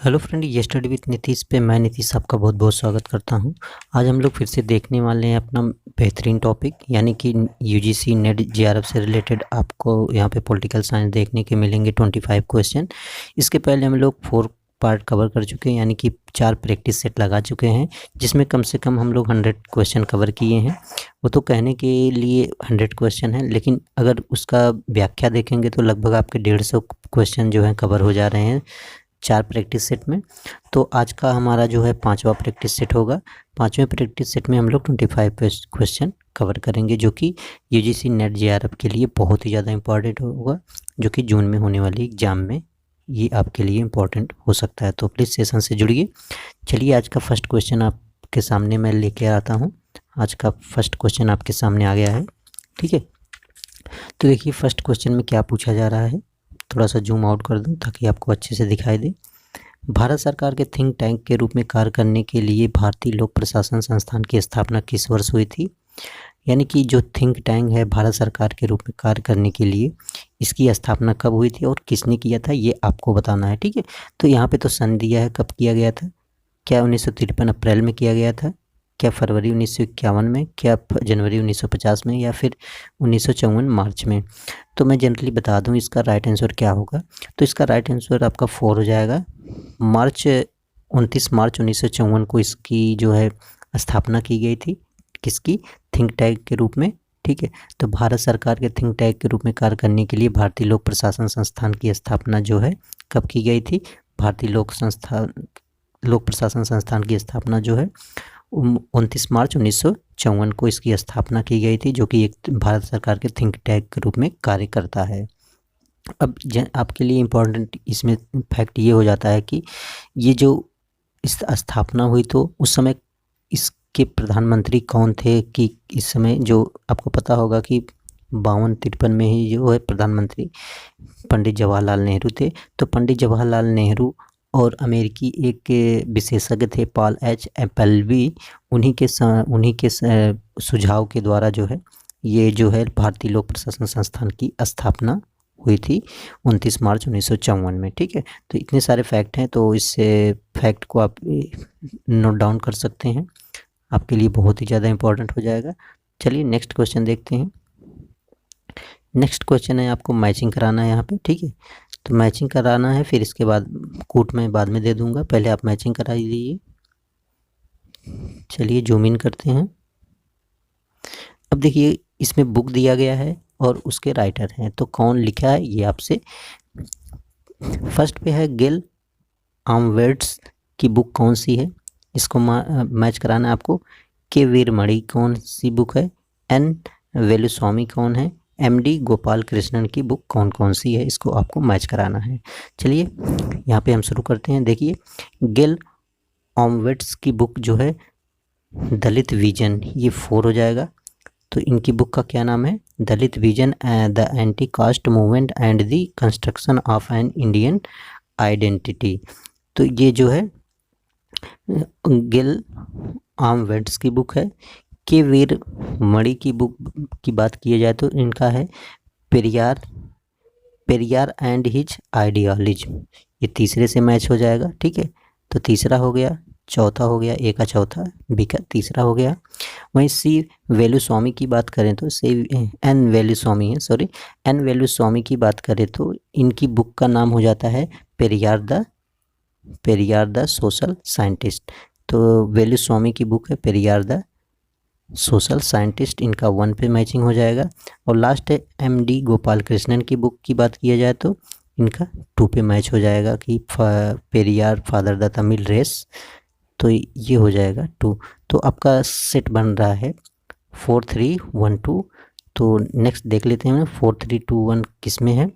Hello friend, ये study with Nitish पे मैं नीतीश आपका बहुत बहुत स्वागत करता हूं। आज हम लोग फिर से देखने वाले हैं अपना बेहतरीन टॉपिक, यानी कि यूजीसी नेट जेआरएफ से रिलेटेड आपको यहां पे पॉलिटिकल साइंस देखने के मिलेंगे 25 क्वेश्चन। इसके पहले हम लोग 4 पार्ट कवर कर चुके हैं, यानी कि 4 प्रैक्टिस सेट लगा चुके हैं, जिसमें कम से कम हम लोग 100 क्वेश्चन कवर किए हैं। वो तो कहने के लिए 100 क्वेश्चन है, लेकिन अगर उसका व्याख्या देखेंगे तो लगभग आपके 150 क्वेश्चन जो हैं कवर हो जा रहे हैं 4 प्रैक्टिस सेट में। तो आज का हमारा जो है 5वां प्रैक्टिस सेट होगा। 5वें प्रैक्टिस सेट में हम लोग 25 क्वेश्चन कवर करेंगे, जो कि यूजीसी नेट जेआरएफ के लिए बहुत ही ज़्यादा इंपॉर्टेंट होगा, जो कि जून में होने वाली एग्ज़ाम में ये आपके लिए इम्पोर्टेंट हो सकता है। तो प्लीज़ सेशन से जुड़िए। चलिए, आज का फर्स्ट क्वेश्चन आपके सामने मैं लेके आता हूँ। आज का फर्स्ट क्वेश्चन आपके सामने आ गया है, ठीक है। तो देखिए फर्स्ट क्वेश्चन में क्या पूछा जा रहा है, थोड़ा सा जूम आउट कर दूं ताकि आपको अच्छे से दिखाई दे। भारत सरकार के थिंक टैंक के रूप में कार्य करने के लिए भारतीय लोक प्रशासन संस्थान की स्थापना किस वर्ष हुई थी? यानी कि जो थिंक टैंक है भारत सरकार के रूप में कार्य करने के लिए, इसकी स्थापना कब हुई थी और किसने किया था, ये आपको बताना है, ठीक है। तो यहाँ पे तो सन दिया है, कब किया गया था। क्या 1953 अप्रैल में किया गया था, क्या फरवरी 1951 में, क्या जनवरी 1950 में, या फिर 1954 मार्च में। तो मैं जनरली बता दूं इसका राइट आंसर क्या होगा। तो इसका राइट आंसर आपका 4 हो जाएगा। 29 मार्च 1954 को इसकी जो है स्थापना की गई थी, किसकी? थिंक टैंक के रूप में, ठीक है। तो भारत सरकार के थिंक टैंक के रूप में कार्य करने के लिए भारतीय लोक प्रशासन संस्थान की स्थापना जो है कब की गई थी? भारतीय लोक प्रशासन संस्थान की स्थापना जो है 29 मार्च 1954 को इसकी स्थापना की गई थी, जो कि एक भारत सरकार के थिंक टैंक के रूप में कार्य करता है। अब आपके लिए इम्पोर्टेंट इसमें फैक्ट ये हो जाता है कि ये जो इस स्थापना हुई तो उस समय इसके प्रधानमंत्री कौन थे, कि इस समय जो आपको पता होगा कि 52-53 में ही जो है प्रधानमंत्री पंडित जवाहरलाल नेहरू थे। तो पंडित जवाहरलाल नेहरू और अमेरिकी एक विशेषज्ञ थे पॉल एच एप्पलबी, उन्हीं के सुझाव के द्वारा जो है ये जो है भारतीय लोक प्रशासन संस्थान की स्थापना हुई थी 29 मार्च 1954 में, ठीक है। तो इतने सारे फैक्ट हैं, तो इस फैक्ट को आप नोट डाउन कर सकते हैं, आपके लिए बहुत ही ज़्यादा इंपॉर्टेंट हो जाएगा। चलिए नेक्स्ट क्वेश्चन देखते हैं। नेक्स्ट क्वेश्चन है, आपको मैचिंग कराना है यहाँ पे, ठीक है। तो मैचिंग कराना है, फिर इसके बाद कूट मैं बाद में दे दूंगा, पहले आप मैचिंग करा दीजिए। चलिए जूम इन करते हैं। अब देखिए इसमें बुक दिया गया है और उसके राइटर हैं, तो कौन लिखा है ये आपसे फर्स्ट पे है गेल आर्मवेड्स की बुक कौन सी है, इसको मैच कराना है आपको। के वीरमणि कौन सी बुक है, एन वेलुस्वामी कौन है, एमडी गोपाल कृष्णन की बुक कौन कौन सी है, इसको आपको मैच कराना है। चलिए यहाँ पे हम शुरू करते हैं। देखिए गेल ऑमवेट्स की बुक जो है दलित विजन, ये 4 हो जाएगा। तो इनकी बुक का क्या नाम है? Dalit vision the anti caste movement and the construction of an Indian identity. तो ये जो है गेल आर्मवेड्स की बुक है। के वीर मणि की बुक की बात की जाए तो इनका है पेरियार एंड हिज आइडियोलॉजी, ये तीसरे से मैच हो जाएगा, ठीक है। तो तीसरा हो गया, चौथा हो गया, ए का चौथा, बी का तीसरा हो गया। वहीं सी वेलुस्वामी की बात करें तो एन वेलुस्वामी की बात करें तो इनकी बुक का नाम हो जाता है पेरियार द सोशल साइंटिस्ट। तो वेलुस्वामी की बुक है पेरियार द सोशल साइंटिस्ट, इनका 1 पे मैचिंग हो जाएगा। और लास्ट है एमडी गोपाल कृष्णन की बुक की बात किया जाए तो इनका 2 पे मैच हो जाएगा कि Periyar father the Tamil race, तो ये हो जाएगा 2। तो आपका सेट बन रहा है 4 3 1 2। तो नेक्स्ट देख लेते हैं 4 3 2 1 किस में है।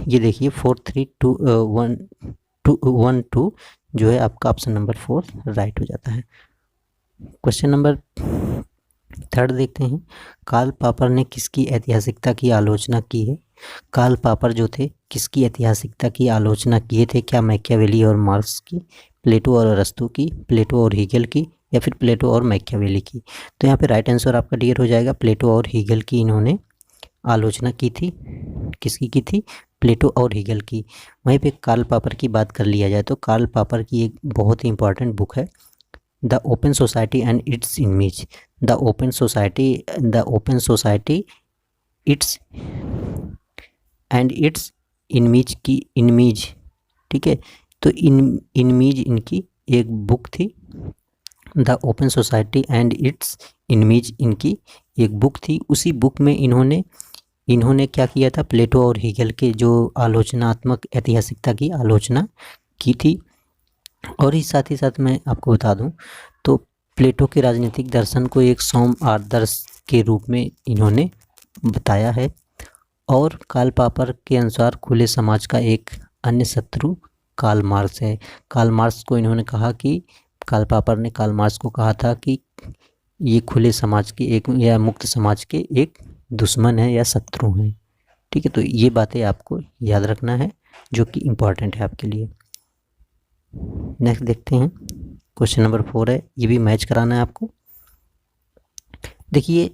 ये देखिए 4 3 2 1 1 2 जो है आपका ऑप्शन नंबर 4 राइट हो जाता है। क्वेश्चन नंबर 3 देखते हैं। कार्ल पॉपर ने किसकी ऐतिहासिकता की आलोचना की है? कार्ल पॉपर जो थे किसकी ऐतिहासिकता की आलोचना किए थे? क्या मैकियावेली और मार्क्स की, प्लेटो और अरस्तू की, प्लेटो और हीगल की, या फिर प्लेटो और मैकियावेली की? तो यहाँ पे राइट आंसर आपका डियर हो जाएगा प्लेटो और हीगल की इन्होंने आलोचना की थी। किसकी की थी? प्लेटो और हीगल की। वहीं पे कार्ल पॉपर की बात कर लिया जाए तो कार्ल पॉपर की एक बहुत ही इंपॉर्टेंट बुक है the open society and its image. The open society it's and its image की इमेज, ठीक है। तो इमेज इनकी एक बुक थी, the open society and its image इनकी एक बुक थी। उसी बुक में इन्होंने क्या किया था, प्लेटो और हीगल के जो आलोचनात्मक ऐतिहासिकता की आलोचना की थी। और ही साथ मैं आपको बता दूं तो प्लेटो के राजनीतिक दर्शन को एक सौम्य आदर्श के रूप में इन्होंने बताया है। और कार्ल पॉपर के अनुसार खुले समाज का एक अन्य शत्रु कार्ल मार्क्स है। कार्ल मार्क्स को इन्होंने कहा कि कार्ल पॉपर ने कार्ल मार्क्स को कहा था कि ये खुले समाज के एक या मुक्त समाज के एक दुश्मन है या शत्रु हैं, ठीक है। तो ये बातें आपको याद रखना है जो कि इम्पॉर्टेंट है आपके लिए। नेक्स्ट देखते हैं, क्वेश्चन नंबर 4 है, ये भी मैच कराना है आपको। देखिए,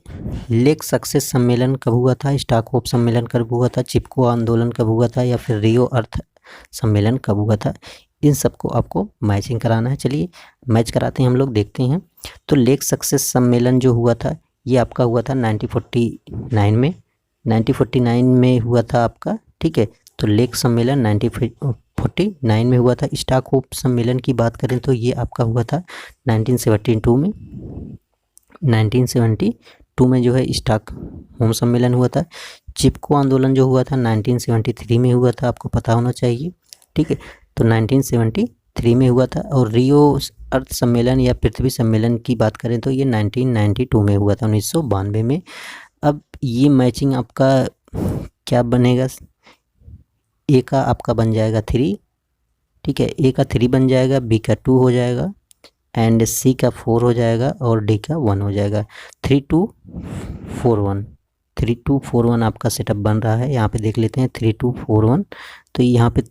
लेक सक्सेस सम्मेलन कब हुआ था, स्टॉकहोम सम्मेलन कब हुआ था, चिपको आंदोलन कब हुआ था, या फिर रियो अर्थ सम्मेलन कब हुआ था, इन सबको आपको मैचिंग कराना है। चलिए मैच कराते हैं हम लोग, देखते हैं। तो लेक सक्सेस सम्मेलन जो हुआ था ये आपका हुआ था 1949 में, 1949 में हुआ था आपका, ठीक है। तो लेक सम्मेलन 1949 में हुआ था। स्टॉकहोम सम्मेलन की बात करें तो ये आपका हुआ था 1972 में, 1972 में जो है स्टॉकहोम सम्मेलन हुआ था। चिपको आंदोलन जो हुआ था 1973 में हुआ था, आपको पता होना चाहिए, ठीक है। तो 1973 में हुआ था। और रियो अर्थ सम्मेलन या पृथ्वी सम्मेलन की बात करें तो ये 1992 में हुआ था, 1992 में। अब ये मैचिंग आपका क्या बनेगा, ए का आपका बन जाएगा 3, ठीक है, ए का 3 बन जाएगा, बी का 2 हो जाएगा, एंड सी का 4 हो जाएगा, और डी का 1 हो जाएगा। 3241, 3241 आपका सेटअप बन रहा है। यहाँ पे देख लेते हैं 3241, तो यहाँ पे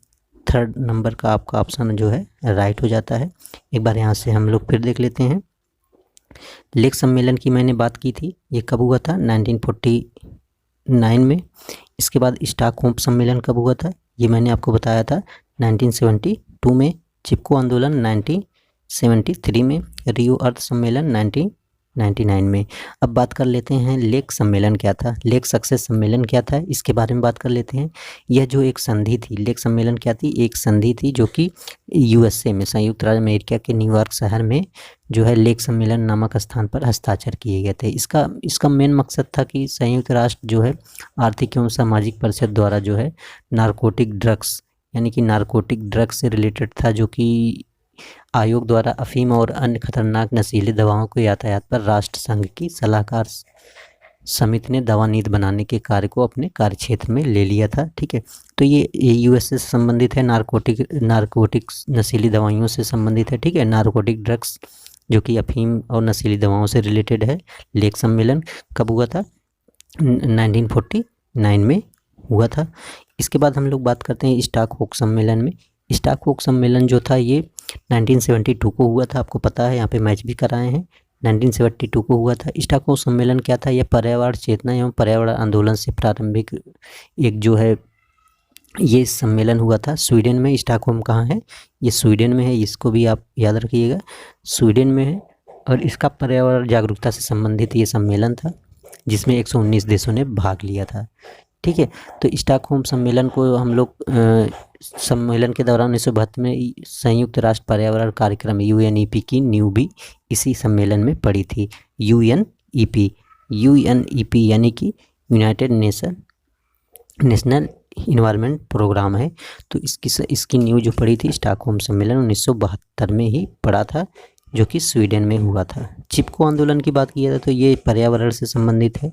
थर्ड नंबर का आपका ऑप्शन जो है राइट हो जाता है। एक बार यहाँ से हम लोग फिर देख लेते हैं। लेक सम्मेलन की मैंने बात की थी, ये कब हुआ था, 1949 में। इसके बाद स्टॉकहोम सम्मेलन कब हुआ था, ये मैंने आपको बताया था 1972 में। चिपको आंदोलन 1973 में, रियो अर्थ सम्मेलन 1999 में। अब बात कर लेते हैं लेक सम्मेलन क्या था, लेक सक्सेस सम्मेलन क्या था, इसके बारे में बात कर लेते हैं। यह जो एक संधि थी, लेक सम्मेलन क्या थी, एक संधि थी जो कि यूएसए में, संयुक्त राज्य अमेरिका के न्यूयॉर्क शहर में जो है लेक सम्मेलन नामक स्थान पर हस्ताक्षर किए गए थे। इसका मेन मकसद था कि संयुक्त राष्ट्र जो है आर्थिक एवं सामाजिक परिषद द्वारा जो है नारकोटिक ड्रग्स, यानी कि नारकोटिक ड्रग्स से रिलेटेड था, जो कि आयोग द्वारा अफीम और अन्य खतरनाक नशीली दवाओं के यातायात पर राष्ट्र संघ की सलाहकार समिति ने दवा नीति बनाने के कार्य को अपने कार्य क्षेत्र में ले लिया था, ठीक है। तो ये यूएसए से संबंधित है, नारकोटिक्स नशीली दवाइयों से संबंधित है, ठीक है, नारकोटिक ड्रग्स जो कि अफीम और नशीली दवाओं से रिलेटेड है। लेक सम्मेलन कब हुआ था, 1949 में हुआ था। इसके बाद हम लोग बात करते हैं स्टॉकहोम सम्मेलन में। स्टॉकहोम सम्मेलन जो था ये 1972 को हुआ था, आपको पता है, यहाँ पे मैच भी कराए हैं, 1972 को हुआ था। स्टॉकहोम सम्मेलन क्या था, यह पर्यावरण चेतना एवं पर्यावरण आंदोलन से प्रारंभिक एक जो है ये सम्मेलन हुआ था स्वीडन में। स्टॉकहोम कहाँ है, ये स्वीडन में है, इसको भी आप याद रखिएगा, स्वीडन में है। और इसका पर्यावरण जागरूकता से संबंधित ये सम्मेलन था जिसमें 119 देशों ने भाग लिया था, ठीक है। तो स्टॉकहोम सम्मेलन को हम लोग सम्मेलन के दौरान 1972 में संयुक्त राष्ट्र पर्यावरण कार्यक्रम यूएनईपी की नींव भी इसी सम्मेलन में पड़ी थी। यूएनईपी यानी कि यूनाइटेड नेशनल इन्वायरमेंट प्रोग्राम है। तो इसकी नींव जो पड़ी थी स्टॉकहोम सम्मेलन 1972 में ही पड़ा था, जो कि स्वीडन में हुआ था। चिपको आंदोलन की बात किया जाए तो ये पर्यावरण से संबंधित है,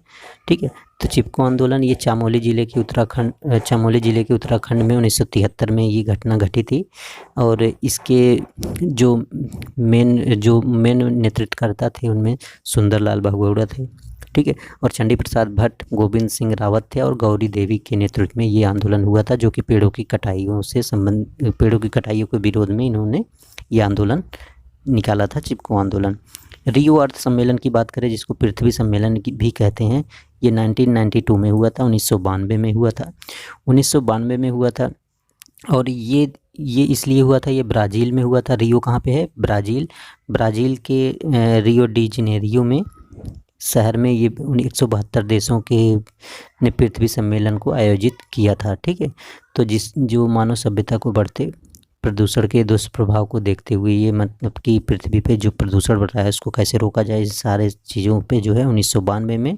ठीक है। तो चिपको आंदोलन ये चामोली जिले के उत्तराखंड में 1973 में ये घटना घटी थी। और इसके जो मेन नेतृत्वकर्ता थे उनमें सुंदरलाल बहुगुणा थे, ठीक है। और चंडी प्रसाद भट्ट, गोविंद सिंह रावत थे और गौरी देवी के नेतृत्व में ये आंदोलन हुआ था, जो कि पेड़ों की कटाइयों के विरोध में इन्होंने ये आंदोलन निकाला था, चिपको आंदोलन। रियो अर्थ सम्मेलन की बात करें, जिसको पृथ्वी सम्मेलन भी कहते हैं, ये 1992 में हुआ था, 1992 में हुआ था, 1992 में हुआ था। और ये इसलिए हुआ था, ये ब्राज़ील में हुआ था। रियो कहाँ पे है? ब्राज़ील। ब्राज़ील के रियो डी जनेरियो में शहर में ये 172 देशों के ने पृथ्वी सम्मेलन को आयोजित किया था। ठीक है, तो जो मानव सभ्यता को बढ़ते प्रदूषण के दुष्प्रभाव को देखते हुए, ये मतलब कि पृथ्वी पे जो प्रदूषण बढ़ रहा है उसको कैसे रोका जाए, इस सारे चीज़ों पे जो है 1992 में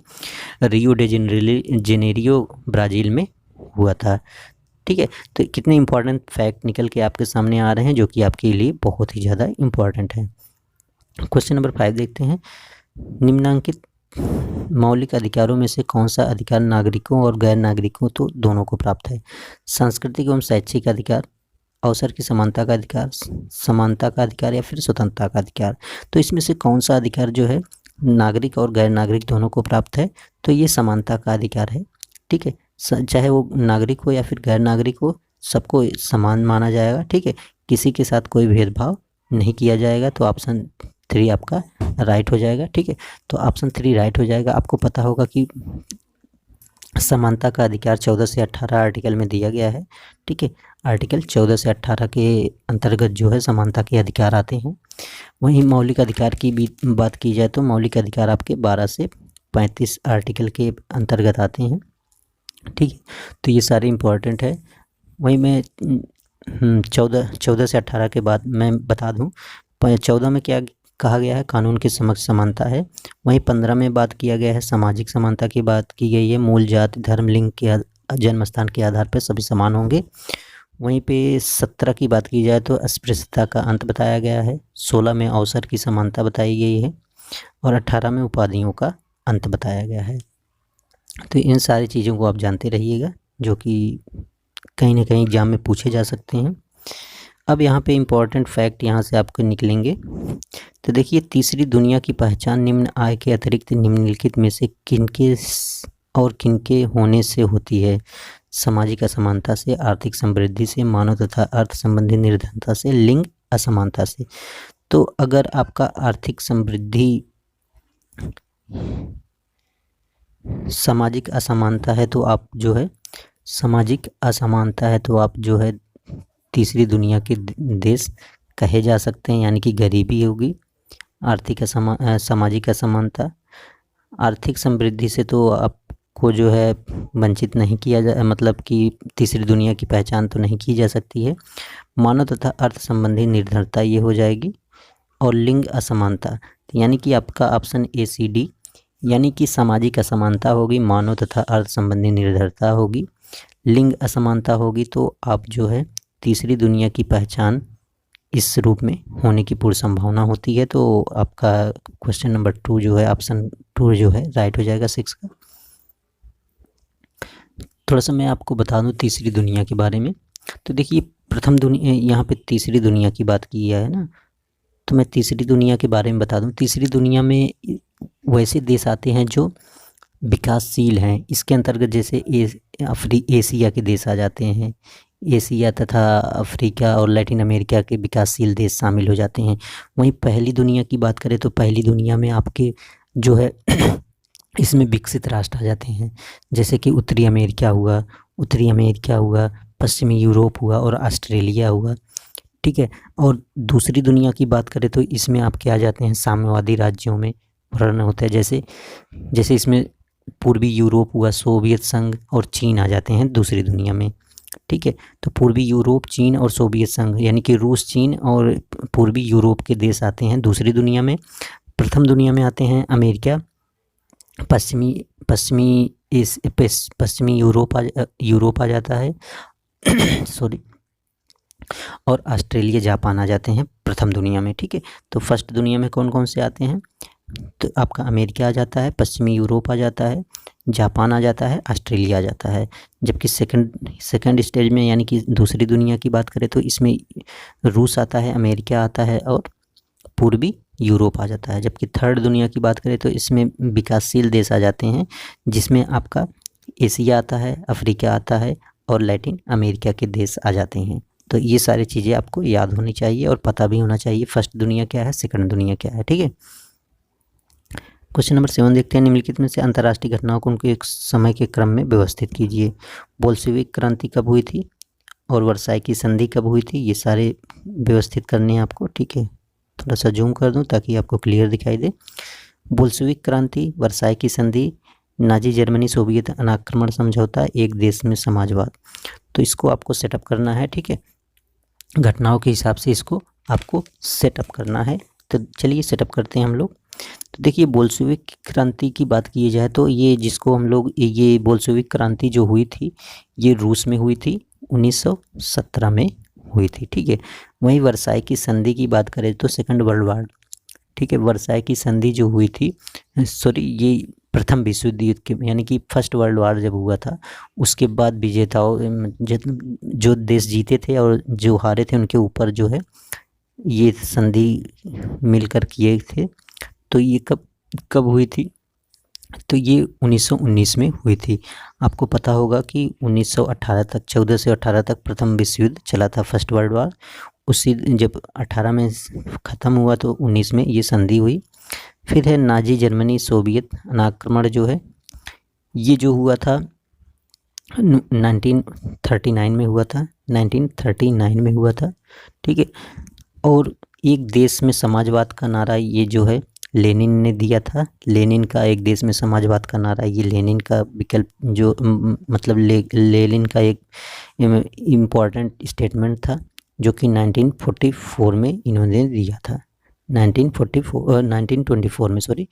रियो डे जेनेरियो ब्राज़ील में हुआ था। ठीक है, तो कितने इंपॉर्टेंट फैक्ट निकल के आपके सामने आ रहे हैं जो कि आपके लिए बहुत ही ज़्यादा इम्पॉर्टेंट है। क्वेश्चन नंबर 5 देखते हैं। निम्नांकित मौलिक अधिकारों में से कौन सा अधिकार नागरिकों और गैर नागरिकों तो दोनों को प्राप्त है? सांस्कृतिक एवं शैक्षिक अधिकार, अवसर की समानता का अधिकार, समानता का अधिकार या फिर स्वतंत्रता का अधिकार। तो इसमें से कौन सा अधिकार जो है नागरिक और गैर नागरिक दोनों को प्राप्त है? तो ये समानता का अधिकार है। ठीक है, चाहे वो नागरिक हो या फिर गैर नागरिक हो, सबको समान माना जाएगा। ठीक है, किसी के साथ कोई भेदभाव नहीं किया जाएगा। तो ऑप्शन 3 आपका राइट हो जाएगा। ठीक है, तो ऑप्शन 3 राइट हो जाएगा। आपको पता होगा कि समानता का अधिकार 14 से 18 आर्टिकल में दिया गया है। ठीक है, आर्टिकल 14 से 18 के अंतर्गत जो है समानता के अधिकार आते हैं। वहीं मौलिक अधिकार की भी बात की जाए तो मौलिक अधिकार आपके 12 से 35 आर्टिकल के अंतर्गत आते हैं। ठीक है, तो ये सारे इम्पोर्टेंट है। वहीं मैं 14 से 18 के बाद मैं बता दूं, 14 में क्या कहा गया है? कानून के समक्ष समानता है। वहीं 15 में बात किया गया है सामाजिक समानता की बात की गई है। मूल जाति, धर्म, लिंग के जन्म स्थान के आधार पर सभी समान होंगे। वहीं पे 17 की बात की जाए तो अस्पृश्यता का अंत बताया गया है। 16 में अवसर की समानता बताई गई है और 18 में उपाधियों का अंत बताया गया है। तो इन सारी चीज़ों को आप जानते रहिएगा जो कि कहीं ना कहीं एग्जाम में पूछे जा सकते हैं। अब यहाँ पे इम्पॉर्टेंट फैक्ट यहाँ से आपको निकलेंगे। तो देखिए, तीसरी दुनिया की पहचान निम्न आय के अतिरिक्त निम्नलिखित में से किनके होने से होती है? सामाजिक असमानता से, आर्थिक समृद्धि से, मानव तथा अर्थ संबंधी निर्धनता से, लिंग असमानता से। तो अगर आपका आर्थिक समृद्धि, सामाजिक असमानता है तो आप जो है सामाजिक असमानता है तो आप जो है तीसरी दुनिया के देश कहे जा सकते हैं, यानी कि गरीबी होगी। आर्थिक सामाजिक असमानता, आर्थिक समृद्धि से तो आपको जो है वंचित नहीं किया जा, मतलब कि तीसरी दुनिया की पहचान तो नहीं की जा सकती है। मानव तथा अर्थ संबंधी निर्धनता ये हो जाएगी। और लिंग असमानता, यानी कि आपका ऑप्शन ACD, यानी कि सामाजिक असमानता होगी, मानव तथा अर्थ संबंधी निर्धनता होगी, लिंग असमानता होगी। तो आप जो है तीसरी दुनिया की पहचान इस रूप में होने की पूरी संभावना होती है। तो आपका क्वेश्चन नंबर 2 जो है, ऑप्शन 2 जो है राइट हो जाएगा 6 का। थोड़ा सा मैं आपको बता दूं तीसरी दुनिया के बारे में। तो देखिए, प्रथम दुनिया, यहाँ पे तीसरी दुनिया की बात की है ना, तो मैं तीसरी दुनिया के बारे में बता दूं। तीसरी दुनिया में वैसे देश आते हैं जो विकासशील हैं। इसके अंतर्गत जैसे एशिया के देश आ जाते हैं। एशिया तथा अफ्रीका और लैटिन अमेरिका के विकासशील देश शामिल हो जाते हैं। वहीं पहली दुनिया की बात करें तो पहली दुनिया में आपके जो है इसमें विकसित राष्ट्र आ जाते हैं, जैसे कि उत्तरी अमेरिका हुआ, पश्चिमी यूरोप हुआ और ऑस्ट्रेलिया हुआ। ठीक है, और दूसरी दुनिया की बात करें तो इसमें आपके आ जाते हैं साम्यवादी राज्यों में वर्णन होता है, जैसे इसमें पूर्वी यूरोप हुआ, सोवियत संघ और चीन आ जाते हैं दूसरी दुनिया में। ठीक है, तो पूर्वी यूरोप, चीन और सोवियत संघ, यानी कि रूस, चीन और पूर्वी यूरोप के देश आते हैं दूसरी दुनिया में। प्रथम दुनिया में आते हैं अमेरिका, पश्चिमी यूरोप आ जाता है सॉरी, और ऑस्ट्रेलिया, जापान आ जाते हैं प्रथम दुनिया में। ठीक है, तो फर्स्ट दुनिया में कौन कौन से आते हैं? तो आपका अमेरिका आ जाता है, पश्चिमी यूरोप आ जाता है, जापान आ जाता है, ऑस्ट्रेलिया आ जाता है। जबकि सेकंड स्टेज में, यानी कि दूसरी दुनिया की बात करें तो इसमें रूस आता है, अमेरिका आता है और पूर्वी यूरोप आ जाता है। जबकि थर्ड दुनिया की बात करें तो इसमें विकासशील देश आ जाते हैं, जिसमें आपका एशिया आता है, अफ्रीका आता है और लैटिन अमेरिका के देश आ जाते हैं। तो ये सारी चीज़ें आपको याद होनी चाहिए और पता भी होना चाहिए, फर्स्ट दुनिया क्या है, सेकंड दुनिया क्या है। ठीक है, क्वेश्चन नंबर 7 देखते हैं, निम्नलिखित में से अंतर्राष्ट्रीय घटनाओं को उनके एक समय के क्रम में व्यवस्थित कीजिए। बोल्शेविक क्रांति कब हुई थी और वर्साई की संधि कब हुई थी, ये सारे व्यवस्थित करने हैं आपको। ठीक है, थोड़ा सा जूम कर दूं ताकि आपको क्लियर दिखाई दे। बोल्शेविक क्रांति, वर्साई की संधि, नाजी जर्मनी सोवियत अनाक्रमण समझौता, एक देश में समाजवाद। तो इसको आपको सेटअप करना है। ठीक है, घटनाओं के हिसाब से इसको आपको सेटअप करना है। तो चलिए सेटअप करते हैं हम लोग। तो देखिए, बोल्शेविक क्रांति की बात की जाए तो ये जिसको हम लोग ये बोल्शेविक क्रांति जो हुई थी ये रूस में हुई थी, 1917 में हुई थी। ठीक है, वहीं वर्साई की संधि की बात करें तो सेकंड वर्ल्ड वार, ठीक है, वर्साई की संधि जो हुई थी, सॉरी, ये प्रथम विश्व युद्ध के यानी कि फर्स्ट वर्ल्ड वार जब हुआ था उसके बाद विजेताओं जो देश जीते थे और जो हारे थे उनके ऊपर जो है ये संधि मिलकर किए थे। तो ये कब कब हुई थी, तो ये 1919 में हुई थी। आपको पता होगा कि 1918 तक, 14 से 18 तक प्रथम विश्व युद्ध चला था, फर्स्ट वर्ल्ड वार। उसी जब 18 में ख़त्म हुआ तो 19 में ये संधि हुई। फिर है नाजी जर्मनी सोवियत अनाक्रमण जो है ये जो हुआ था 1939 में हुआ था, 1939 में हुआ था। ठीक है, और एक देश में समाजवाद का नारा ये जो है लेनिन ने दिया था। लेनिन का एक देश में समाजवाद का नारा, ये लेनिन का विकल्प जो मतलब लेनिन का एक इम्पॉर्टेंट स्टेटमेंट था जो कि 1944 में इन्होंने दिया था, 1924 में, सॉरी।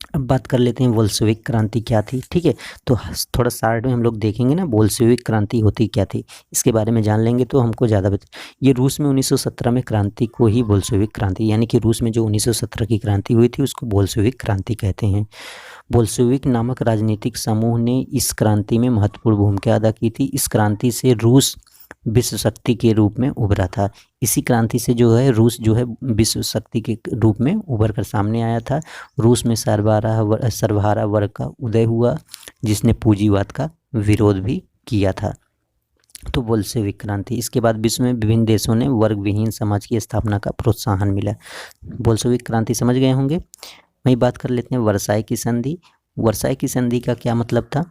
अब बात कर लेते हैं बोल्शेविक क्रांति क्या थी। ठीक है, तो थोड़ा शार्ट में हम लोग देखेंगे ना बोल्शेविक क्रांति होती क्या थी, इसके बारे में जान लेंगे तो हमको ज़्यादा ये रूस में 1917 में क्रांति को ही बोल्शेविक क्रांति, यानी कि रूस में जो 1917 की क्रांति हुई थी उसको बोल्शेविक क्रांति कहते हैं। बोल्शेविक नामक राजनीतिक समूह ने इस क्रांति में महत्वपूर्ण भूमिका अदा की थी। इस क्रांति से रूस विश्व शक्ति के रूप में उभरा था। इसी क्रांति से जो है रूस जो है विश्व शक्ति के रूप में उभर कर सामने आया था। रूस में सर्वहारा वर्ग का उदय हुआ जिसने पूंजीवाद का विरोध भी किया था। तो बोल्शेविक क्रांति, इसके बाद विश्व में विभिन्न देशों ने वर्ग विहीन समाज की स्थापना का प्रोत्साहन मिला। बोल्शेविक क्रांति समझ गए होंगे। वही बात कर लेते हैं वर्साई की संधि। वर्साई की संधि का क्या मतलब था?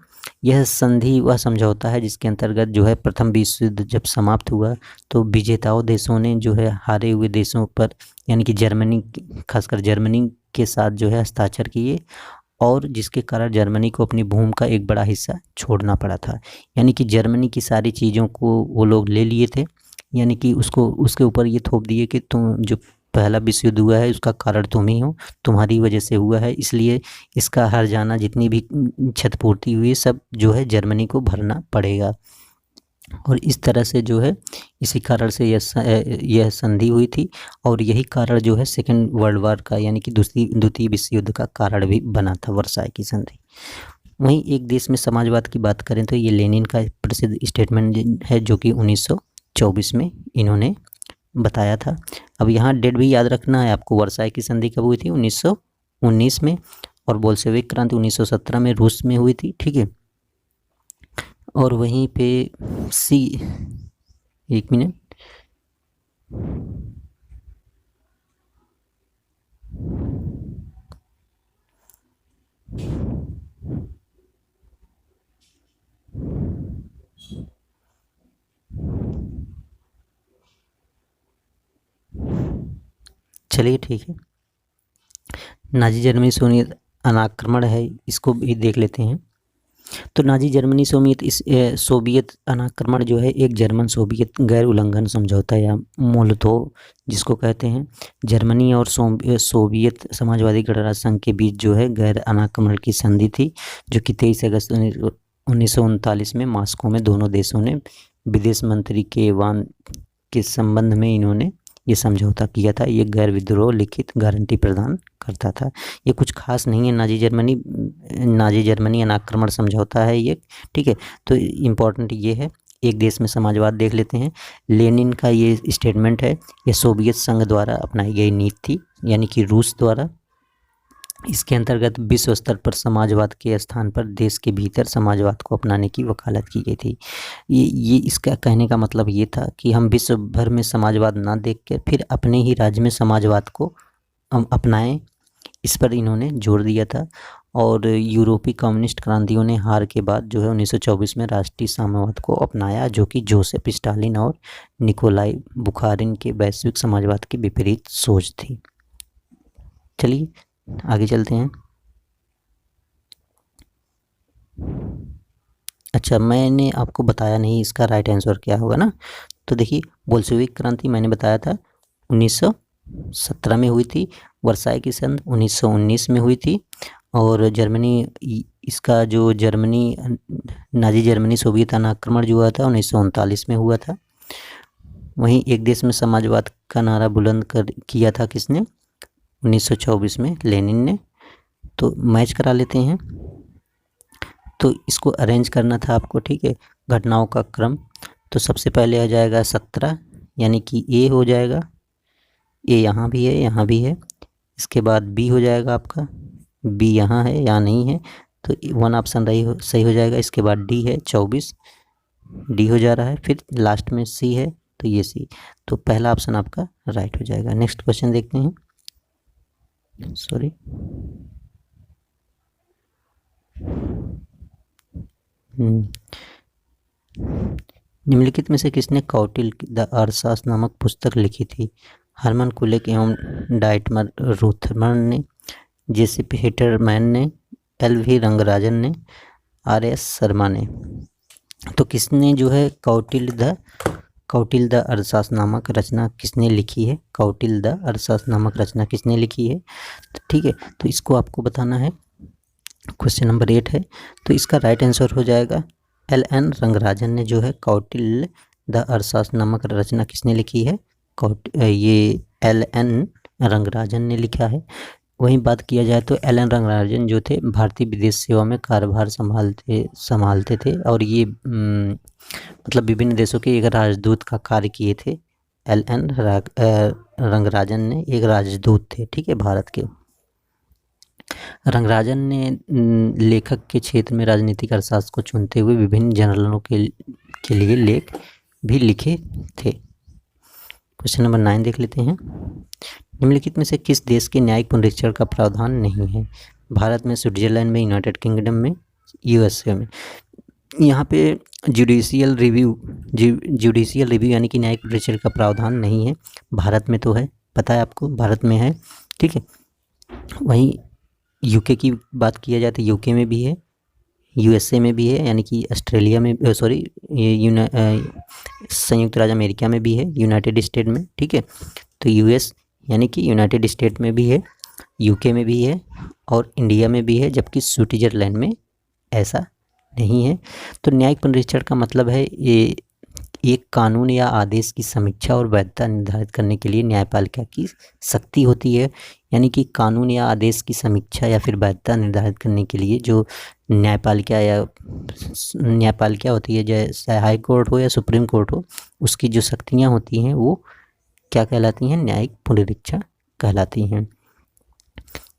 यह संधि वह समझौता है जिसके अंतर्गत जो है प्रथम विश्व युद्ध जब समाप्त हुआ तो विजेताओं देशों ने जो है हारे हुए देशों पर, यानी कि जर्मनी, खासकर जर्मनी के साथ जो है हस्ताक्षर किए और जिसके कारण जर्मनी को अपनी भूमि का एक बड़ा हिस्सा छोड़ना पड़ा था। यानी कि जर्मनी की सारी चीज़ों को वो लोग ले लिए थे, यानी कि उसको उसके ऊपर ये थोप दिए कि तुम जो पहला विश्व युद्ध हुआ है उसका कारण तुम ही हो, तुम्हारी वजह से हुआ है, इसलिए इसका हर जाना जितनी भी क्षतिपूर्ति हुई सब जो है जर्मनी को भरना पड़ेगा। और इस तरह से जो है इसी कारण से यह संधि हुई थी और यही कारण जो है सेकेंड वर्ल्ड वार का यानी कि द्वितीय विश्व युद्ध का कारण भी बना था, वर्साई की संधि। वहीं एक देश में समाजवाद की बात करें तो ये लेनिन का प्रसिद्ध स्टेटमेंट है जो कि 1924 में इन्होंने बताया था। अब यहाँ डेट भी याद रखना है आपको। वर्साई की संधि कब हुई थी? 1919 में, और बोल्शेविक क्रांति 1917 में रूस में हुई थी। ठीक है, और वहीं पे एक मिनट, चलिए ठीक है। नाजी जर्मनी सोवियत अनाक्रमण है, इसको भी देख लेते हैं। तो नाजी जर्मनी सोवियत अनाक्रमण जो है एक जर्मन सोवियत गैर उल्लंघन समझौता या मोल्दोव जिसको कहते हैं, जर्मनी और सोवियत समाजवादी गणराज्य संघ के बीच जो है गैर अनाक्रमण की संधि थी जो कि 23 अगस्त 1939 में मॉस्को में दोनों देशों ने विदेश मंत्री के वान के संबंध में इन्होंने ये समझौता किया था। ये गैर विद्रोह लिखित गारंटी प्रदान करता था। ये कुछ खास नहीं है, नाजी जर्मनी अनाक्रमण समझौता है ये। ठीक है, तो इम्पोर्टेंट ये है। एक देश में समाजवाद देख लेते हैं। लेनिन का ये स्टेटमेंट है, ये सोवियत संघ द्वारा अपनाई गई नीति थी, यानी कि रूस द्वारा। इसके अंतर्गत विश्व स्तर पर समाजवाद के स्थान पर देश के भीतर समाजवाद को अपनाने की वकालत की गई थी। ये इसका कहने का मतलब ये था कि हम विश्व भर में समाजवाद ना देख के फिर अपने ही राज्य में समाजवाद को हम अपनाएं, इस पर इन्होंने जोर दिया था। और यूरोपीय कम्युनिस्ट क्रांतियों ने हार के बाद जो है 1924 में राष्ट्रीय साम्यवाद को अपनाया, जो कि जोसेफ स्टालिन और निकोलाई बुखारिन के वैश्विक समाजवाद के विपरीत सोच थी। चलिए आगे चलते हैं। अच्छा, मैंने आपको बताया नहीं इसका राइट आंसर क्या होगा ना। तो देखिए, बोल्शेविक क्रांति मैंने बताया था 1917 में हुई थी। वर्साई की संधि 1919 में हुई थी। और जर्मनी, इसका जो जर्मनी, नाजी जर्मनी सोवियत आक्रमण जो हुआ था 1939 में हुआ था। वहीं एक देश में समाजवाद का नारा बुलंद किया था किसने? 1924 में लेनिन ने। तो मैच करा लेते हैं। तो इसको अरेंज करना था आपको, ठीक है, घटनाओं का क्रम। तो सबसे पहले आ जाएगा 17, यानी कि ए हो जाएगा। ए यहाँ भी है, यहाँ भी है। इसके बाद बी हो जाएगा आपका, बी यहाँ है, यहाँ नहीं है, तो 1 ऑप्शन सही हो जाएगा। इसके बाद डी है 24, डी हो जा रहा है। फिर लास्ट में सी है, तो ये सी। तो पहला ऑप्शन आपका राइट हो जाएगा। नेक्स्ट क्वेश्चन देखते हैं। सॉरी, निम्नलिखित में से किसने कौटिल्य द अर्थशास्त्र नामक पुस्तक लिखी थी? हर्मन कुलेक एवं डाइटमर रूथरमन ने, जेसीपी हिटरमैन ने, एल.वी. रंगराजन ने, आर.एस. शर्मा ने। तो किसने जो है कौटिल्य द अर्थशास्त्र नामक रचना किसने लिखी है? कौटिल्य द अर्थशास्त्र नामक रचना किसने लिखी है? तो ठीक है, तो इसको आपको बताना है। क्वेश्चन नंबर 8 है। तो इसका राइट आंसर हो जाएगा एल.एन. रंगराजन ने जो है कौटिल्य द अर्थशास्त्र नामक रचना किसने लिखी है? ये एल.एन. रंगराजन ने लिखा है। वहीं बात किया जाए तो एल.एन. रंगराजन जो थे भारतीय विदेश सेवा में कार्यभार संभालते थे। और ये मतलब विभिन्न देशों के एक राजदूत का कार्य किए थे। एल.एन. रंगराजन ने एक राजदूत थे, ठीक है, भारत के। रंगराजन ने लेखक के क्षेत्र में राजनीतिक अर्थशास्त्र को चुनते हुए विभिन्न जर्नलों के लिए लेख भी लिखे थे। क्वेश्चन नंबर 9 देख लेते हैं। निम्नलिखित में से किस देश के न्यायिक पुनरीक्षण का प्रावधान नहीं है? भारत में, स्विट्जरलैंड में, यूनाइटेड किंगडम में, यूएसए में। यहाँ पे जुडिशियल रिव्यू यानी कि न्यायिक पुनरीक्षण का प्रावधान नहीं है। भारत में तो है, पता है आपको, भारत में है, ठीक है। वहीं यूके की बात किया जाए तो यूके में भी है, यूएसए में भी है, यानी कि ऑस्ट्रेलिया में, संयुक्त राज्य अमेरिका में भी है, यूनाइटेड स्टेट में, ठीक है। तो यूएस यानी कि यूनाइटेड स्टेट में भी है, यूके में भी है और इंडिया में भी है, जबकि स्विट्जरलैंड में ऐसा नहीं है। तो न्यायिक पुनरीक्षण का मतलब है ये एक कानून या आदेश की समीक्षा और वैधता निर्धारित करने के लिए न्यायपालिका की शक्ति होती है। यानी कि कानून या आदेश की समीक्षा या फिर वैधता निर्धारित करने के लिए जो न्यायपालिका होती है, जैसे हाई कोर्ट हो या सुप्रीम कोर्ट हो, उसकी जो शक्तियाँ होती हैं वो क्या कहलाती हैं? न्यायिक पुनरीक्षण कहलाती हैं।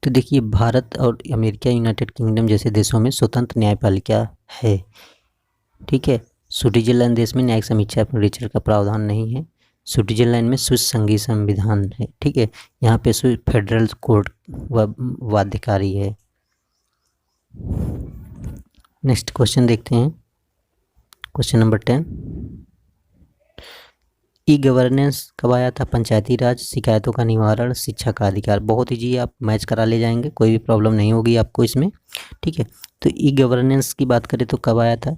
तो देखिए, भारत और अमेरिका, यूनाइटेड किंगडम जैसे देशों में स्वतंत्र न्यायपालिका है, ठीक है। स्विट्जरलैंड देश में न्यायिक समीक्षा पुनरीक्षण का प्रावधान नहीं है। स्विट्जरलैंड में स्विस संघीय संविधान है, ठीक है। यहाँ पे स्विस फेडरल कोर्ट बाध्यकारी है। नेक्स्ट क्वेश्चन देखते हैं। क्वेश्चन नंबर 10, ई गवर्नेंस कब आया था? पंचायती राज, शिकायतों का निवारण, शिक्षा का अधिकार। बहुत ही जी, आप मैच करा ले जाएंगे, कोई भी प्रॉब्लम नहीं होगी आपको इसमें, ठीक है। तो ई गवर्नेंस की बात करें तो कब आया था?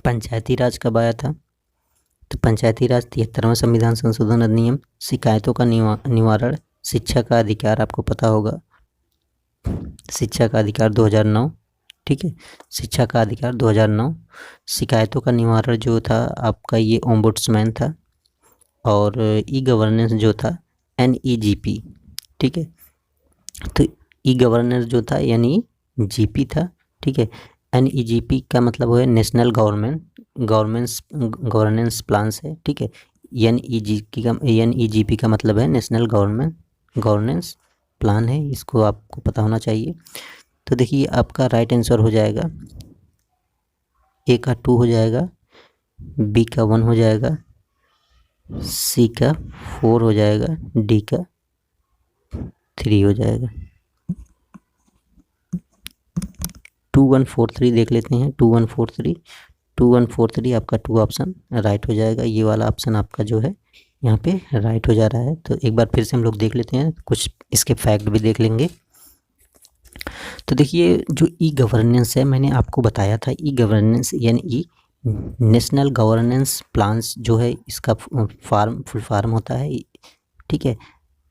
पंचायती राज कब आया था? तो पंचायती राज 73वां संविधान संशोधन अधिनियम, शिकायतों का निवारण, शिक्षा का अधिकार, आपको पता होगा, शिक्षा का अधिकार 2009, ठीक है। शिक्षा का अधिकार 2009। शिकायतों का निवारण जो था आपका ये ओम्बुड्समैन था। और ई गवर्नेंस जो था NEGP, ठीक है। तो ई गवर्नेंस जो था NEGP था, ठीक है। NEGP का मतलब है नेशनल गवर्नेंस प्लान्स है, ठीक है। NEGP का मतलब है नेशनल गवर्नेंस प्लान है, इसको आपको पता होना चाहिए। तो देखिए, आपका राइट आंसर हो जाएगा, ए का 2 हो जाएगा, बी का 1 हो जाएगा, सी का 4 हो जाएगा, डी का 3 हो जाएगा। 2143 देख लेते हैं। 2143 आपका 2 ऑप्शन राइट हो जाएगा। ये वाला ऑप्शन आपका जो है यहाँ पे राइट हो जा रहा है। तो एक बार फिर से हम लोग देख लेते हैं, कुछ इसके फैक्ट भी देख लेंगे। तो देखिए, जो ई गवर्नेंस है, मैंने आपको बताया था ई गवर्नेंस यानी ई नेशनल गवर्नेंस प्लान्स जो है, इसका फुल फॉर्म होता है, ठीक है,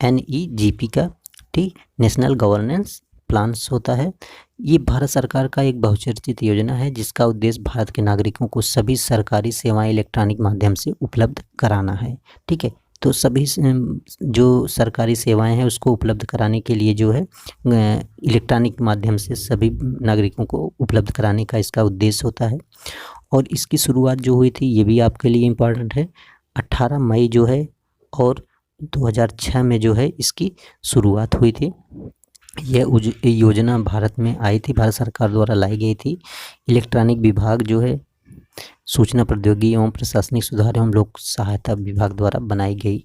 NEGP का, ठीक, नेशनल गवर्नेंस प्लान्स होता है। ये भारत सरकार का एक बहुचर्चित योजना है जिसका उद्देश्य भारत के नागरिकों को सभी सरकारी सेवाएं इलेक्ट्रॉनिक माध्यम से उपलब्ध कराना है, ठीक है। तो सभी जो सरकारी सेवाएं हैं उसको उपलब्ध कराने के लिए जो है इलेक्ट्रॉनिक माध्यम से सभी नागरिकों को उपलब्ध कराने का इसका उद्देश्य होता है। और इसकी शुरुआत जो हुई थी, ये भी आपके लिए इम्पॉर्टेंट है, 18 मई जो है और 2006 में जो है इसकी शुरुआत हुई थी। यह योजना भारत में आई थी, भारत सरकार द्वारा लाई गई थी। इलेक्ट्रॉनिक विभाग जो है सूचना प्रौद्योगिकी एवं प्रशासनिक सुधार एवं लोक सहायता विभाग द्वारा बनाई गई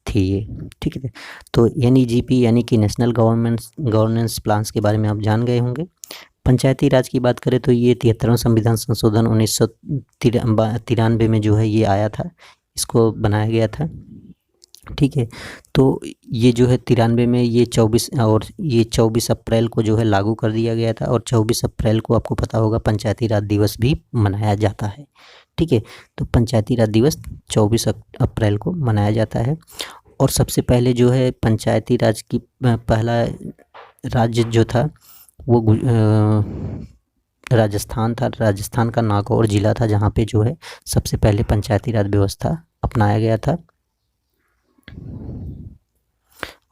थी ये, ठीक है। तो NEGP यानी कि नेशनल गवर्नेंस प्लान्स के बारे में आप जान गए होंगे। पंचायती राज की बात करें तो ये 73वां संविधान संशोधन 1993 में जो है ये आया था, इसको बनाया गया था, ठीक है। तो ये जो है 93 में ये 24 अप्रैल को जो है लागू कर दिया गया था। और 24 अप्रैल को आपको पता होगा पंचायती राज दिवस भी मनाया जाता है, ठीक है। तो पंचायती राज दिवस 24 अप्रैल को मनाया जाता है। और सबसे पहले जो है पंचायती राज की पहला राज्य जो था वो राजस्थान था। राजस्थान का नागौर जिला था जहाँ पे जो है सबसे पहले पंचायती राज व्यवस्था अपनाया गया था।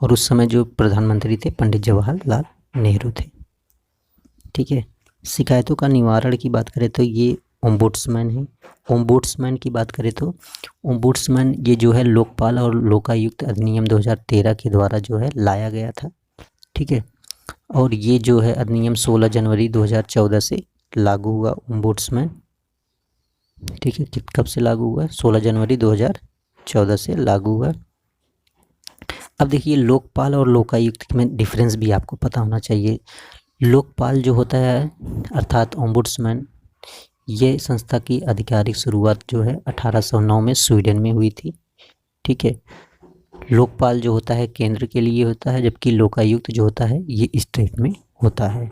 और उस समय जो प्रधानमंत्री थे पंडित जवाहरलाल नेहरू थे, ठीक है। शिकायतों का निवारण की बात करें तो ये ओम्बुड्समैन है। ओम्बुड्समैन की बात करें तो ओम्बुड्समैन ये जो है लोकपाल और लोकायुक्त अधिनियम 2013 के द्वारा जो है लाया गया था, ठीक है। और ये जो है अधिनियम 16 जनवरी 2014 से लागू हुआ ओम्बुड्समैन, ठीक है। कब से लागू हुआ? 16 जनवरी 2014 से लागू हुआ। अब देखिए, लोकपाल और लोकायुक्त में डिफरेंस भी आपको पता होना चाहिए। लोकपाल जो होता है अर्थात ओम्बुड्समैन, ये संस्था की आधिकारिक शुरुआत जो है 1809 में स्वीडन में हुई थी, ठीक है। लोकपाल जो होता है केंद्र के लिए होता है, जबकि लोकायुक्त जो होता है ये स्टेट में होता है।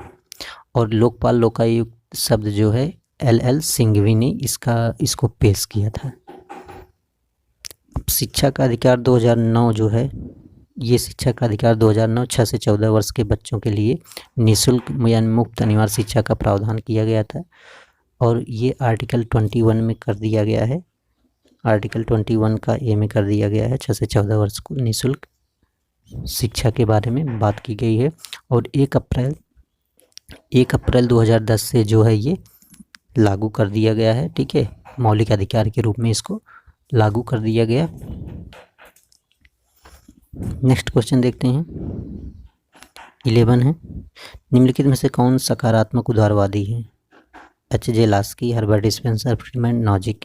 और लोकपाल लोकायुक्त शब्द जो है LL सिंघवी ने इसको पेश किया था। शिक्षा का अधिकार 2009 जो है, ये शिक्षा का अधिकार 2009 6 से 14 वर्ष के बच्चों के लिए निःशुल्क यानी मुफ्त अनिवार्य शिक्षा का प्रावधान किया गया था। और ये आर्टिकल 21 में कर दिया गया है। आर्टिकल 21 का ए में कर दिया गया है, 6 से 14 वर्ष को निःशुल्क शिक्षा के बारे में बात की गई है। और 1 अप्रैल 2010 से जो है ये लागू कर दिया गया है, ठीक है। मौलिक अधिकार के रूप में इसको लागू कर दिया गया। नेक्स्ट क्वेश्चन देखते हैं, 11 है, निम्नलिखित में से कौन सकारात्मक उदारवादी है? H.J. Laski, Herbert Spencer, Friedman, Nozick.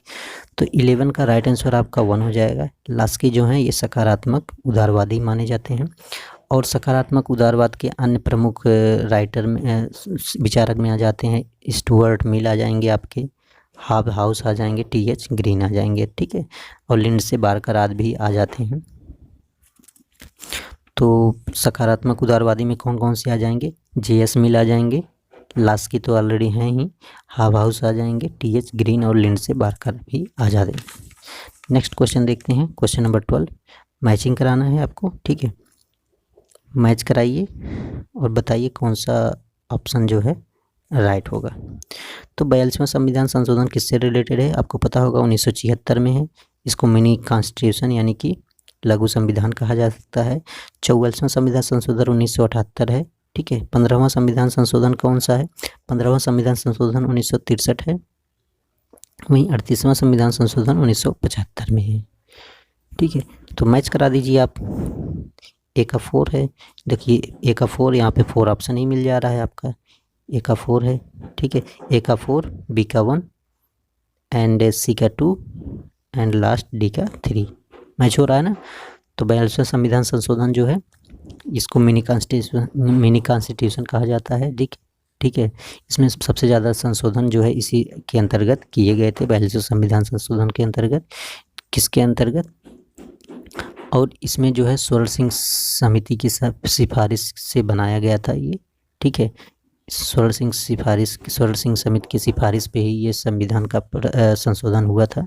तो 11 का राइट आंसर आपका 1 हो जाएगा। लास्की जो है ये सकारात्मक उदारवादी माने जाते हैं। और सकारात्मक उदारवाद के अन्य प्रमुख राइटर में विचारक में आ जाते हैं, स्टुअर्ट मिल आ जाएंगे, आपके हाब हाउस आ जाएंगे, T.H. ग्रीन आ जाएंगे, ठीक है। और लिंडसे बारकर आदि भी आ जाते हैं। तो सकारात्मक उदारवादी में कौन कौन से आ जाएंगे? J.S. मिल आ जाएंगे, लास्की तो ऑलरेडी हैं ही, हाब हाउस आ जाएंगे, T.H. ग्रीन और लिंडसे बारकर भी आ जाते हैं। नेक्स्ट क्वेश्चन देखते हैं, क्वेश्चन नंबर 12। मैचिंग कराना है आपको, ठीक है। मैच कराइए और बताइए कौन सा ऑप्शन जो है राइट होगा। तो 42वां संविधान संशोधन किससे रिलेटेड है? आपको पता होगा 1976 में है। इसको मिनी कॉन्स्टिट्यूशन यानी कि लघु संविधान कहा जा सकता है। 44वां संविधान संशोधन 1978 है, ठीक है। 15वां संविधान संशोधन कौन सा है? 15वां संविधान संशोधन 1963 है। वहीं 38वां संविधान संशोधन 1975 में है, ठीक है। तो मैच करा दीजिए आप। A का 4 है, देखिए A का 4, यहाँ पे 4 ऑप्शन ही मिल जा रहा है आपका। A का 4 है, ठीक है। A का 4, B का 1 एंड C का 2 एंड लास्ट D का 3, मैच हो रहा है ना। तो 42वां संविधान संशोधन जो है इसको मिनी कॉन्स्टिट्यूशन कहा जाता है। ठीक है। इसमें सबसे ज़्यादा संशोधन जो है इसी के अंतर्गत किए गए थे, 42वें संविधान संशोधन के अंतर्गत। किसके अंतर्गत? और इसमें जो है स्वर्ण सिंह समिति की सिफारिश से बनाया गया था ये। ठीक है। स्वर्ण सिंह समिति की सिफारिश पे ही ये संविधान का संशोधन हुआ था।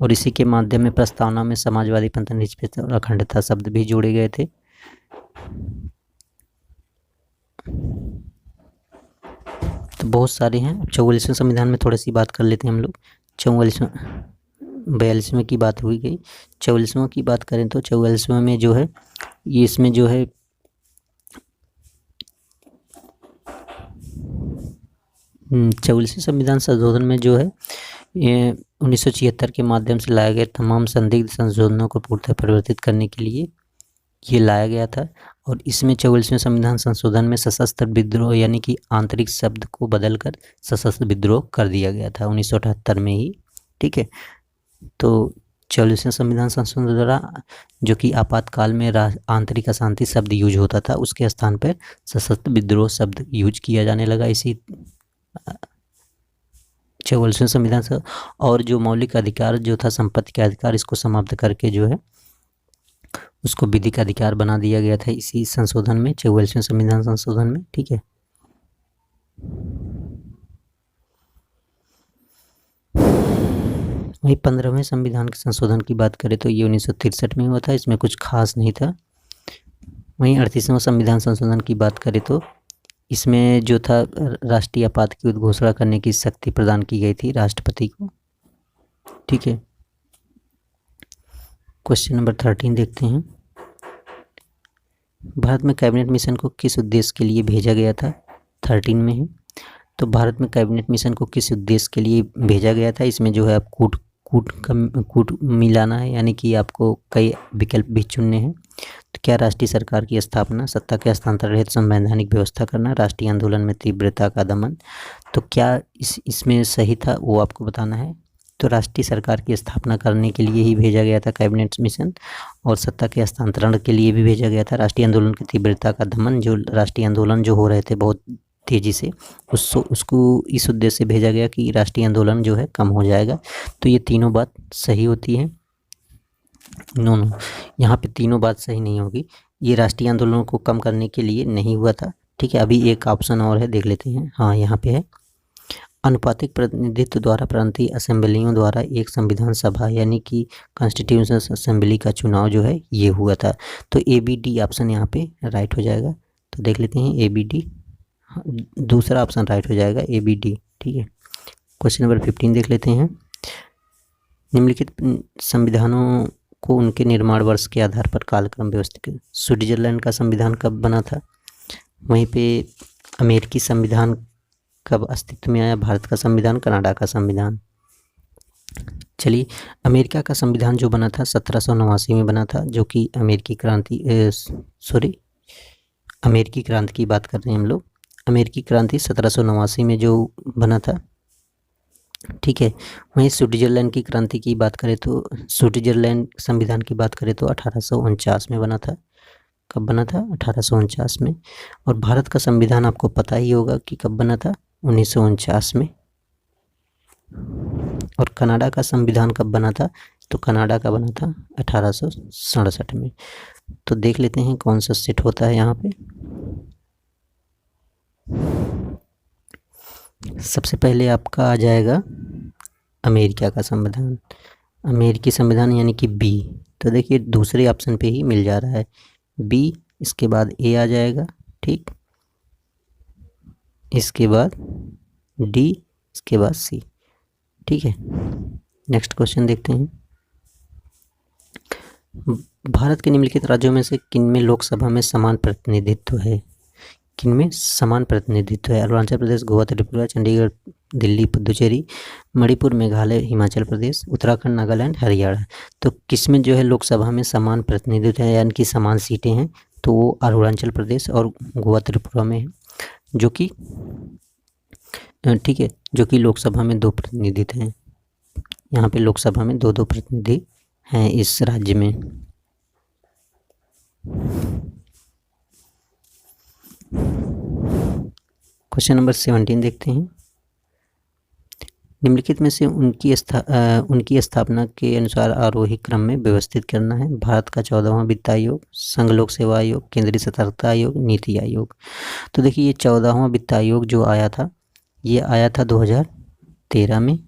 और इसी के माध्यम में प्रस्तावना में समाजवादी पंथ, निष्पक्षता और अखंडता शब्द भी जोड़े गए थे। तो बहुत सारे हैं। 44वें संविधान में थोड़ी सी बात कर लेते हैं हम लोग। 42वें की बात हुई गई। 44वें की बात करें तो 44वें में जो है ये इसमें जो है 44वें संविधान संशोधन में जो है 1976 के माध्यम से लाए गए तमाम संदिग्ध संशोधनों को पूर्णतः परिवर्तित करने के लिए ये लाया गया था। और इसमें 44वें संविधान संशोधन में सशस्त्र विद्रोह यानी कि आंतरिक शब्द को बदलकर सशस्त्र विद्रोह कर दिया गया था 1978 में ही। ठीक है। तो 44वें संविधान संशोधन द्वारा जो कि आपातकाल में आंतरिक अशांति शब्द यूज होता था उसके स्थान पर सशस्त्र विद्रोह शब्द यूज किया जाने लगा इसी 44वें संविधान से। और जो मौलिक अधिकार जो था संपत्ति का अधिकार, इसको समाप्त करके जो है उसको विधिक अधिकार बना दिया गया था इसी संशोधन में, 44वें संविधान संशोधन में। ठीक है। वही 15वें संविधान के संशोधन की बात करें तो ये 1963 में हुआ था, इसमें कुछ खास नहीं था। वहीं 38वें संविधान संशोधन की बात करें तो इसमें जो था राष्ट्रीय आपात की उद्घोषणा करने की शक्ति प्रदान की गई थी राष्ट्रपति को। ठीक है। क्वेश्चन नंबर 13 देखते हैं। भारत में कैबिनेट मिशन को किस उद्देश्य के लिए भेजा गया था? 13 में है। तो भारत में कैबिनेट मिशन को किस उद्देश्य के लिए भेजा गया था? इसमें जो है आप कूट मिलाना है, यानी कि आपको कई विकल्प भी चुनने हैं। तो क्या राष्ट्रीय सरकार की स्थापना, सत्ता के हस्तांतरण रहित संवैधानिक व्यवस्था करना, राष्ट्रीय आंदोलन में तीव्रता का दमन। तो क्या इसमें सही था वो आपको बताना है। तो राष्ट्रीय सरकार की स्थापना करने के लिए ही भेजा गया था कैबिनेट मिशन, और सत्ता के हस्तांतरण के लिए भी भेजा गया था। राष्ट्रीय आंदोलन की तीव्रता का दमन, जो राष्ट्रीय आंदोलन जो हो रहे थे बहुत तेज़ी से, उसको इस उद्देश्य से भेजा गया कि राष्ट्रीय आंदोलन जो है कम हो जाएगा। तो ये तीनों बात सही होती है। नो, यहाँ पे तीनों बात सही नहीं होगी। ये राष्ट्रीय आंदोलनों को कम करने के लिए नहीं हुआ था। ठीक है। अभी एक ऑप्शन और है, देख लेते हैं। हाँ, यहाँ पे है अनुपातिक प्रतिनिधित्व द्वारा प्रांतीय असेंबलियों द्वारा एक संविधान सभा यानी कि कॉन्स्टिट्यूशनल असेंबली का चुनाव जो है ये हुआ था। तो ABD ऑप्शन यहाँ पे राइट हो जाएगा। तो देख लेते हैं ABD, दूसरा ऑप्शन राइट हो जाएगा ABD। ठीक है। क्वेश्चन नंबर 15 देख लेते हैं। निम्नलिखित संविधानों को उनके निर्माण वर्ष के आधार पर कालक्रम व्यवस्थित। स्विट्जरलैंड का संविधान कब बना था? वहीं पे अमेरिकी संविधान कब अस्तित्व में आया? भारत का संविधान, कनाडा का संविधान। चलिए, अमेरिका का संविधान जो बना था 1789 में बना था, जो कि अमेरिकी क्रांति की बात कर रहे हैं हम लोग। अमेरिकी क्रांति 1789 में जो बना था। ठीक है। वहीं स्विट्जरलैंड की क्रांति की बात करें तो स्विट्जरलैंड संविधान की बात करें तो 1849 में बना था। कब बना था? 1849 में। और भारत का संविधान आपको पता ही होगा कि कब बना था, 1949 में। और कनाडा का संविधान कब बना था? तो कनाडा का बना था 1867 में। तो देख लेते हैं कौन सा सेट होता है यहाँ पे। सबसे पहले आपका आ जाएगा अमेरिका का संविधान, अमेरिकी संविधान यानी कि B। तो देखिए दूसरे ऑप्शन पे ही मिल जा रहा है B, इसके बाद A आ जाएगा। ठीक, इसके बाद D, इसके बाद C। ठीक है। नेक्स्ट क्वेश्चन देखते हैं। भारत के निम्नलिखित राज्यों में से किनमें लोकसभा में समान प्रतिनिधित्व है? किनमें समान प्रतिनिधित्व है? अरुणाचल प्रदेश, गोवा, त्रिपुरा, चंडीगढ़, दिल्ली, पुदुचेरी, मणिपुर, मेघालय, हिमाचल प्रदेश, उत्तराखंड, नागालैंड, हरियाणा। तो किसमें जो है लोकसभा में समान प्रतिनिधित्व है यानी कि समान सीटें हैं? तो वो अरुणाचल प्रदेश और गोवा, त्रिपुरा में है, जो कि लोकसभा में 2 प्रतिनिधित्व हैं। यहाँ पे लोकसभा में 2 प्रतिनिधि हैं इस राज्य में? क्वेश्चन नंबर 17 देखते हैं। निम्नलिखित में से उनकी स्थापना के अनुसार आरोही क्रम में व्यवस्थित करना है। भारत का 14वां वित्त आयोग, संघ लोक सेवा आयोग, केंद्रीय सतर्कता आयोग, नीति आयोग। तो देखिए, ये 14वां वित्त आयोग जो आया था, ये आया था 2013 में।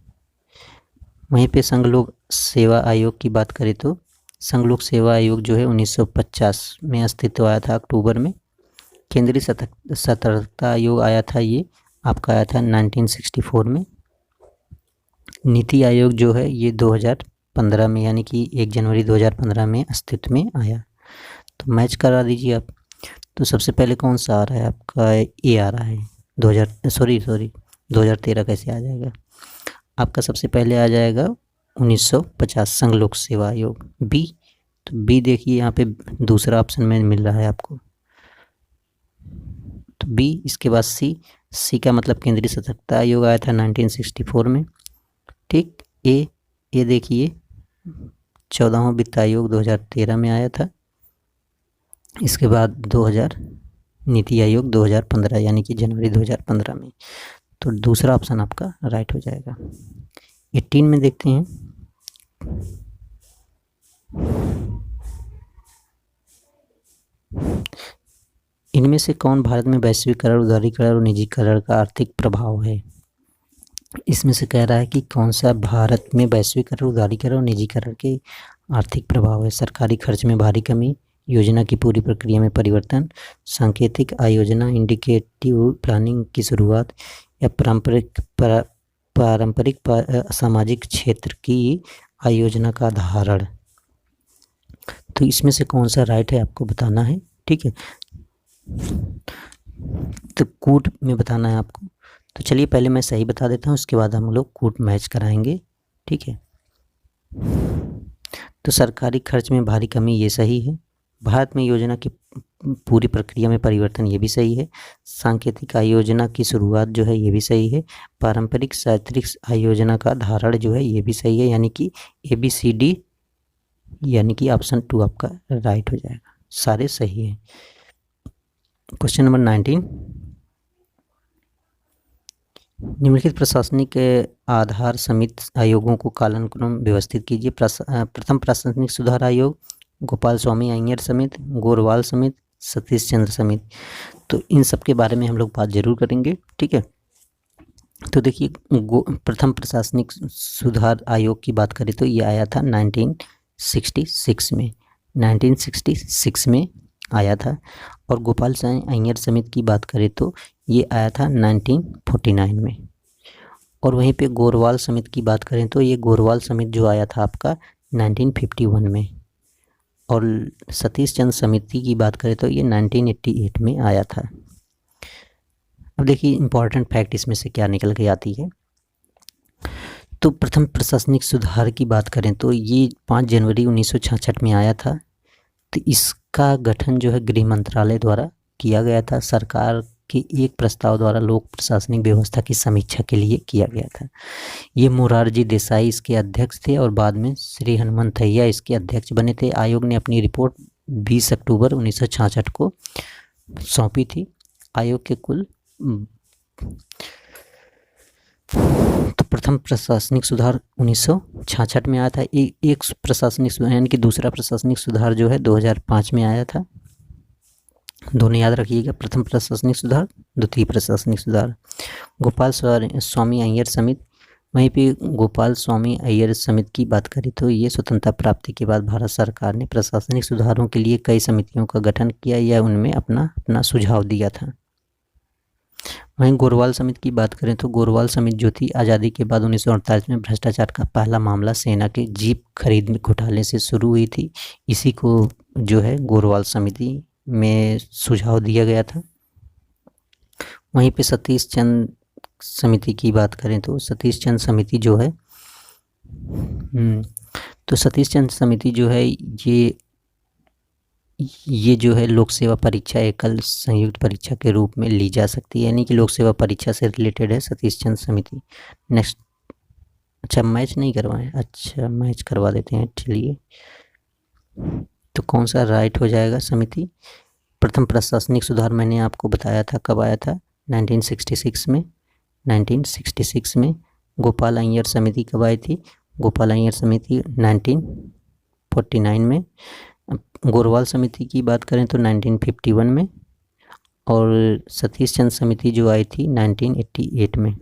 वहीं पे संघ लोक सेवा आयोग की बात करें तो संघ लोक सेवा आयोग जो है 1950 में अस्तित्व आया था, अक्टूबर में। केंद्रीय सतर्कता आयोग आया था, ये आपका आया था 1964 में। नीति आयोग जो है ये 2015 में, यानी कि 1 जनवरी 2015 में अस्तित्व में आया। तो मैच करा दीजिए आप। तो सबसे पहले कौन सा आ रहा है आपका? ए आ रहा है। 2013 कैसे आ जाएगा आपका? सबसे पहले आ जाएगा 1950 संघ लोक सेवा आयोग, बी। तो बी देखिए, यहाँ पे दूसरा ऑप्शन में मिल रहा है आपको, तो बी। इसके बाद सी का मतलब केंद्रीय सतर्कता आयोग आया था 1964 में, ठीक। ए देखिए, 14वां वित्त आयोग 2013 में आया था। इसके बाद 2000 नीति आयोग 2015, यानी कि जनवरी 2015 में। तो दूसरा ऑप्शन आपका राइट हो जाएगा। 18 में देखते हैं। इनमें से कौन भारत में वैश्वीकरण, उदारीकरण और निजीकरण का आर्थिक प्रभाव है? इसमें से कह रहा है कि कौन सा भारत में वैश्वीकरण, उदारीकरण और निजीकरण के आर्थिक प्रभाव है? सरकारी खर्च में भारी कमी, योजना की पूरी प्रक्रिया में परिवर्तन, सांकेतिक आयोजना इंडिकेटिव प्लानिंग की शुरुआत, या पारंपरिक सामाजिक क्षेत्र की आयोजना का धारण। तो इसमें से कौन सा राइट है आपको बताना है, ठीक है। तो कूट में बताना है आपको। तो चलिए पहले मैं सही बता देता हूँ, उसके बाद हम लोग कूट मैच कराएंगे, ठीक है। तो सरकारी खर्च में भारी कमी, ये सही है। भारत में योजना की पूरी प्रक्रिया में परिवर्तन, ये भी सही है। सांकेतिक आयोजना की शुरुआत जो है, ये भी सही है। पारंपरिक चारित्रिक आयोजना का धारण जो है, ये भी सही है। यानी कि ABCD, यानी कि ऑप्शन 2 आपका राइट हो जाएगा, सारे सही हैं। Question number 19। निम्नलिखित प्रशासनिक आधार समिति आयोगों को कालानुक्रम व्यवस्थित कीजिए। प्रथम प्रशासनिक सुधार आयोग, गोपाल स्वामी अय्यर समिति, गोरवाल समिति, सतीश चंद्र समिति। तो इन सब के बारे में हम लोग बात जरूर करेंगे, ठीक है। तो देखिए, प्रथम प्रशासनिक सुधार आयोग की बात करें तो ये आया था 1966 में, 1966 में आया था। और गोपाल स्वामी अय्यर समिति की बात करें तो ये आया था 1949 में। और वहीं पे गोरवाल समिति की बात करें तो ये गोरवाल समिति जो आया था आपका 1951 में। और सतीश चंद्र समिति की बात करें तो ये 1988 में आया था। अब देखिए, इम्पॉर्टेंट फैक्ट इसमें से क्या निकल के आती है। तो प्रथम प्रशासनिक सुधार की बात करें तो ये 5 जनवरी 1966 में आया था। तो इसका गठन जो है गृह मंत्रालय द्वारा किया गया था। सरकार के एक प्रस्ताव द्वारा लोक प्रशासनिक व्यवस्था की समीक्षा के लिए किया गया था। ये मोरारजी देसाई इसके अध्यक्ष थे और बाद में श्री हनुमंतैया इसके अध्यक्ष बने थे। आयोग ने अपनी रिपोर्ट 20 अक्टूबर 1966 को सौंपी थी। आयोग के कुल तो प्रथम प्रशासनिक सुधार 1966 में आया था। एक प्रशासनिक सुधार, यानी कि दूसरा प्रशासनिक सुधार जो है 2005 में आया था। दोनों याद रखिएगा, प्रथम प्रशासनिक सुधार, द्वितीय प्रशासनिक सुधार। गोपाल स्वामी अय्यर समिति, वहीं पे गोपाल स्वामी अय्यर समिति की बात करें तो ये स्वतंत्रता प्राप्ति के बाद भारत सरकार ने प्रशासनिक सुधारों के लिए कई समितियों का गठन किया या उनमें अपना सुझाव दिया था। वहीं गोरवाल समिति की बात करें तो गोरवाल समिति जो थी, आज़ादी के बाद 1948 में भ्रष्टाचार का पहला मामला सेना के जीप खरीद घोटाले से शुरू हुई थी। इसी को जो है गोरवाल समिति में सुझाव दिया गया था। वहीं पे सतीश चंद्र समिति की बात करें तो सतीश चंद्र समिति जो है तो सतीश चंद्र समिति जो है ये जो है लोक सेवा परीक्षा एकल संयुक्त परीक्षा के रूप में ली जा सकती है, यानी कि लोक सेवा परीक्षा से रिलेटेड है सतीश चंद्र समिति। नेक्स्ट अच्छा मैच नहीं करवाएं, अच्छा मैच करवा देते हैं, चलिए। तो कौन सा राइट हो जाएगा? समिति प्रथम प्रशासनिक सुधार मैंने आपको बताया था कब आया था, 1966 में। 1966 में। गोपाल अय्यर समिति कब आई थी? गोपाल अय्यर समिति 1949 में। गोरवाल समिति की बात करें तो 1951 में। और सतीश चंद्र समिति जो आई थी 1988 में।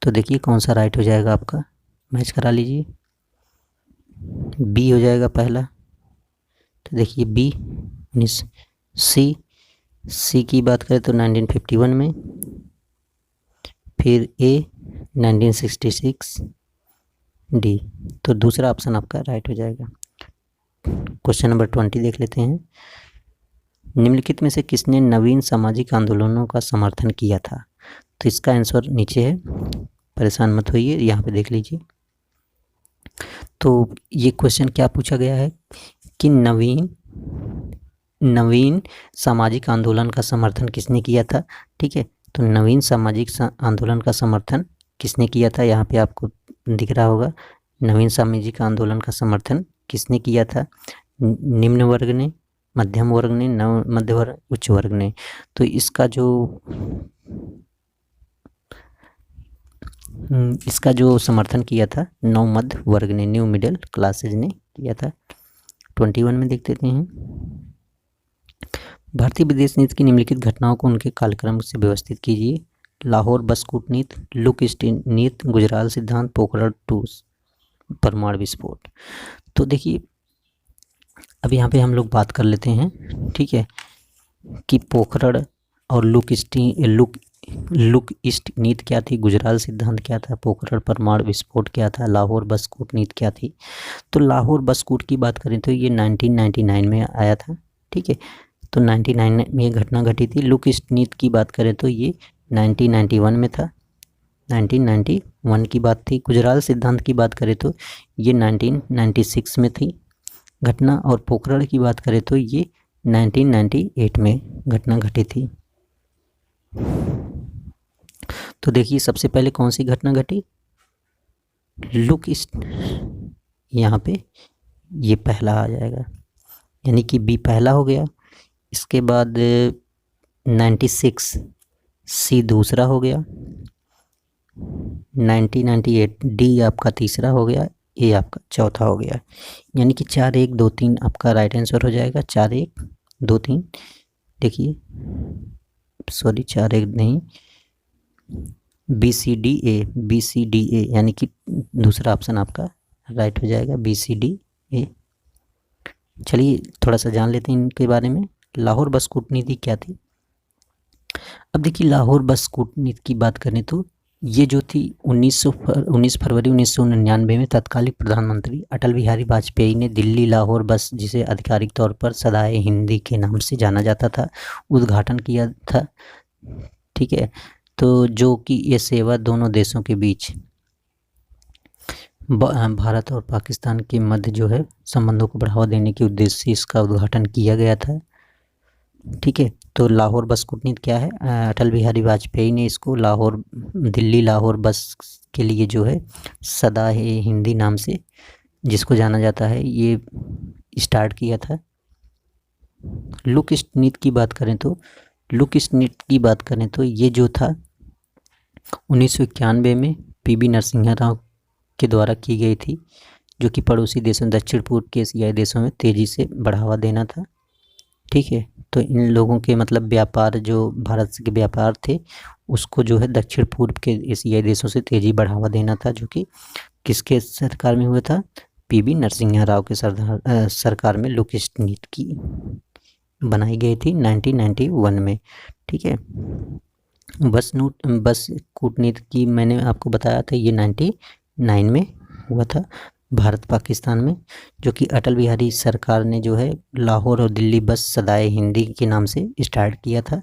तो देखिए कौन सा राइट हो जाएगा आपका, मैच करा लीजिए। बी हो जाएगा पहला। तो देखिए बी। सी की बात करें तो 1951 में। फिर ए 1966। डी। तो दूसरा ऑप्शन आपका राइट हो जाएगा। क्वेश्चन नंबर 20 देख लेते हैं। निम्नलिखित में से किसने नवीन सामाजिक आंदोलनों का समर्थन किया था? तो इसका आंसर नीचे है, परेशान मत होइए, यहाँ पे देख लीजिए। तो ये क्वेश्चन क्या पूछा गया है कि नवीन सामाजिक आंदोलन का समर्थन किसने किया था? ठीक है, तो नवीन सामाजिक आंदोलन का समर्थन किसने किया था? यहाँ पे आपको दिख रहा होगा, नवीन सामाजिक आंदोलन का समर्थन किसने किया था? निम्न वर्ग ने, मध्यम वर्ग ने, नव मध्य वर्ग, उच्च वर्ग ने। तो इसका जो समर्थन किया था नव मध्य वर्ग ने, न्यू मिडिल क्लासेज ने किया था। 21 में देख लेते हैं। भारतीय विदेश नीति की निम्नलिखित घटनाओं को उनके कालक्रम से व्यवस्थित कीजिए। लाहौर बस कूटनीति, लुक ईस्ट नीति, गुजराल सिद्धांत, पोखरण टू परमाणु विस्फोट। तो देखिए अब यहाँ पे हम लोग बात कर लेते हैं, ठीक है, कि पोखरण और लुक ईस्ट नीति क्या थी, गुजराल सिद्धांत क्या था, पोखरण परमाणु विस्फोट क्या था, लाहौर बस कूटनीति क्या थी। तो लाहौर बस कूट की बात करें तो ये 1999 में आया था, ठीक है, तो 99 में ये घटना घटी थी। लुक ईस्ट नीति की बात करें तो ये 1991 में था, 1991 की बात थी। गुजराल सिद्धांत की बात करें तो ये 1996 में थी घटना। और पोखरण की बात करें तो ये 1998 में घटना घटी थी। तो देखिए सबसे पहले कौन सी घटना घटी? लुक ईस्ट, यहाँ पे ये पहला आ जाएगा, यानी कि बी पहला हो गया। इसके बाद 96 सी दूसरा हो गया, 1998 डी आपका तीसरा हो गया, ए आपका चौथा हो गया। यानी कि 4 1 2 3 आपका राइट आंसर हो जाएगा। 4 1 2 3, देखिए सॉरी 4 1 नहीं, BCDA यानी कि दूसरा ऑप्शन आपका राइट हो जाएगा, BCDA। चलिए थोड़ा सा जान लेते हैं इनके बारे में। लाहौर बस कूटनीति क्या थी? अब देखिए लाहौर बस कूटनीति की बात करें तो ये जो थी 19 फरवरी 1999 में तत्कालीन प्रधानमंत्री अटल बिहारी वाजपेयी ने दिल्ली लाहौर बस, जिसे आधिकारिक तौर पर सदाए हिंदी के नाम से जाना जाता था, उद्घाटन किया था, ठीक है। तो जो कि ये सेवा दोनों देशों के बीच, भारत और पाकिस्तान के मध्य जो है संबंधों को बढ़ावा देने के उद्देश्य से इसका उद्घाटन किया गया था, ठीक है। तो लाहौर बस कूटनीति क्या है? अटल बिहारी वाजपेयी ने इसको दिल्ली लाहौर बस के लिए जो है सदाए हिंदी नाम से जिसको जाना जाता है, ये स्टार्ट किया था। लुक ईस्ट नीति की बात करें तो ये जो था 1991 में PB नरसिम्हा राव के द्वारा की गई थी, जो कि पड़ोसी देशों दक्षिण पूर्व के एशियाई देशों में तेज़ी से बढ़ावा देना था, ठीक है। तो इन लोगों के मतलब व्यापार, जो भारत के व्यापार थे उसको जो है दक्षिण पूर्व के एशियाई देशों से तेज़ी बढ़ावा देना था, जो कि किसके सरकार में हुआ था? PB नरसिम्हा राव के सरकार में लुक ईस्ट नीति की बनाई गई थी 1991 में, ठीक है। बस कूटनीति की मैंने आपको बताया था ये 99 में हुआ था भारत पाकिस्तान में, जो कि अटल बिहारी सरकार ने जो है लाहौर और दिल्ली बस सदाए हिंदी के नाम से स्टार्ट किया था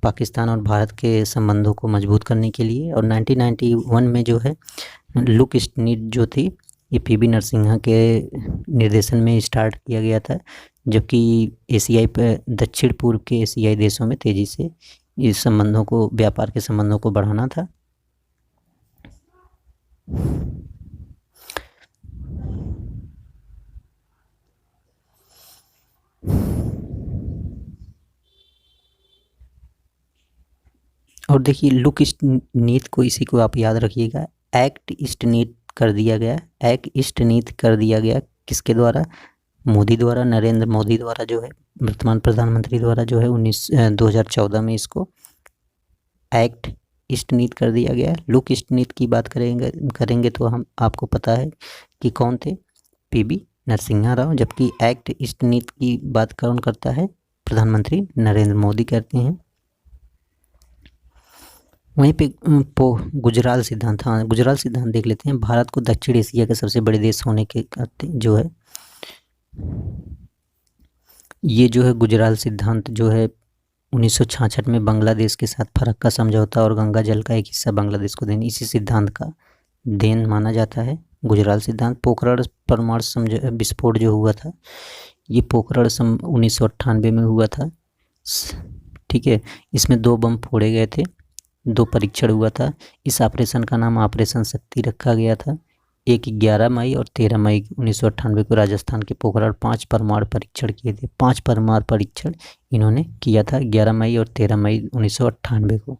पाकिस्तान और भारत के संबंधों को मजबूत करने के लिए। और 1991 में जो है लुक ईस्ट नीति जो थी ये PB नरसिम्हा के निर्देशन में स्टार्ट किया गया था, जबकि दक्षिण पूर्व के एशियाई देशों में तेज़ी से इस संबंधों को, व्यापार के संबंधों को बढ़ाना था। और देखिए लुक ईस्ट नीति को, इसी को आप याद रखिएगा, एक्ट ईस्ट नीति कर दिया गया, एक्ट ईस्ट नीति कर दिया गया किसके द्वारा? मोदी द्वारा, नरेंद्र मोदी द्वारा जो है, वर्तमान प्रधानमंत्री द्वारा जो है 2014 में इसको एक्ट ईस्ट नीति कर दिया गया। लुक ईस्ट नीति की बात करेंगे तो हम आपको पता है कि कौन थे? पीवी नरसिम्हा राव। जबकि एक्ट ईस्ट नीति की बात कौन करता है? प्रधानमंत्री नरेंद्र मोदी करते हैं। वहीं पे गुजराल सिद्धांत, हाँ गुजराल सिद्धांत देख लेते हैं। भारत को दक्षिण एशिया के सबसे बड़े देश होने के जो है, ये जो है गुजराल सिद्धांत जो है 1966 में बांग्लादेश के साथ फरक्का समझौता और गंगा जल का एक हिस्सा बांग्लादेश को देने, इसी सिद्धांत का देन माना जाता है गुजराल सिद्धांत। पोखरण परमाणु विस्फोट जो हुआ था, ये पोखरण 1998 में हुआ था, ठीक है। इसमें 2 बम फोड़े गए थे, 2 परीक्षण हुआ था। इस ऑपरेशन का नाम ऑपरेशन शक्ति रखा गया था। एक 11 मई और 13 मई 1998 को राजस्थान के पोखरण 5 परमाणु परीक्षण किए थे। 5 परमाणु परीक्षण इन्होंने किया था 11 मई और 13 मई 1998 को,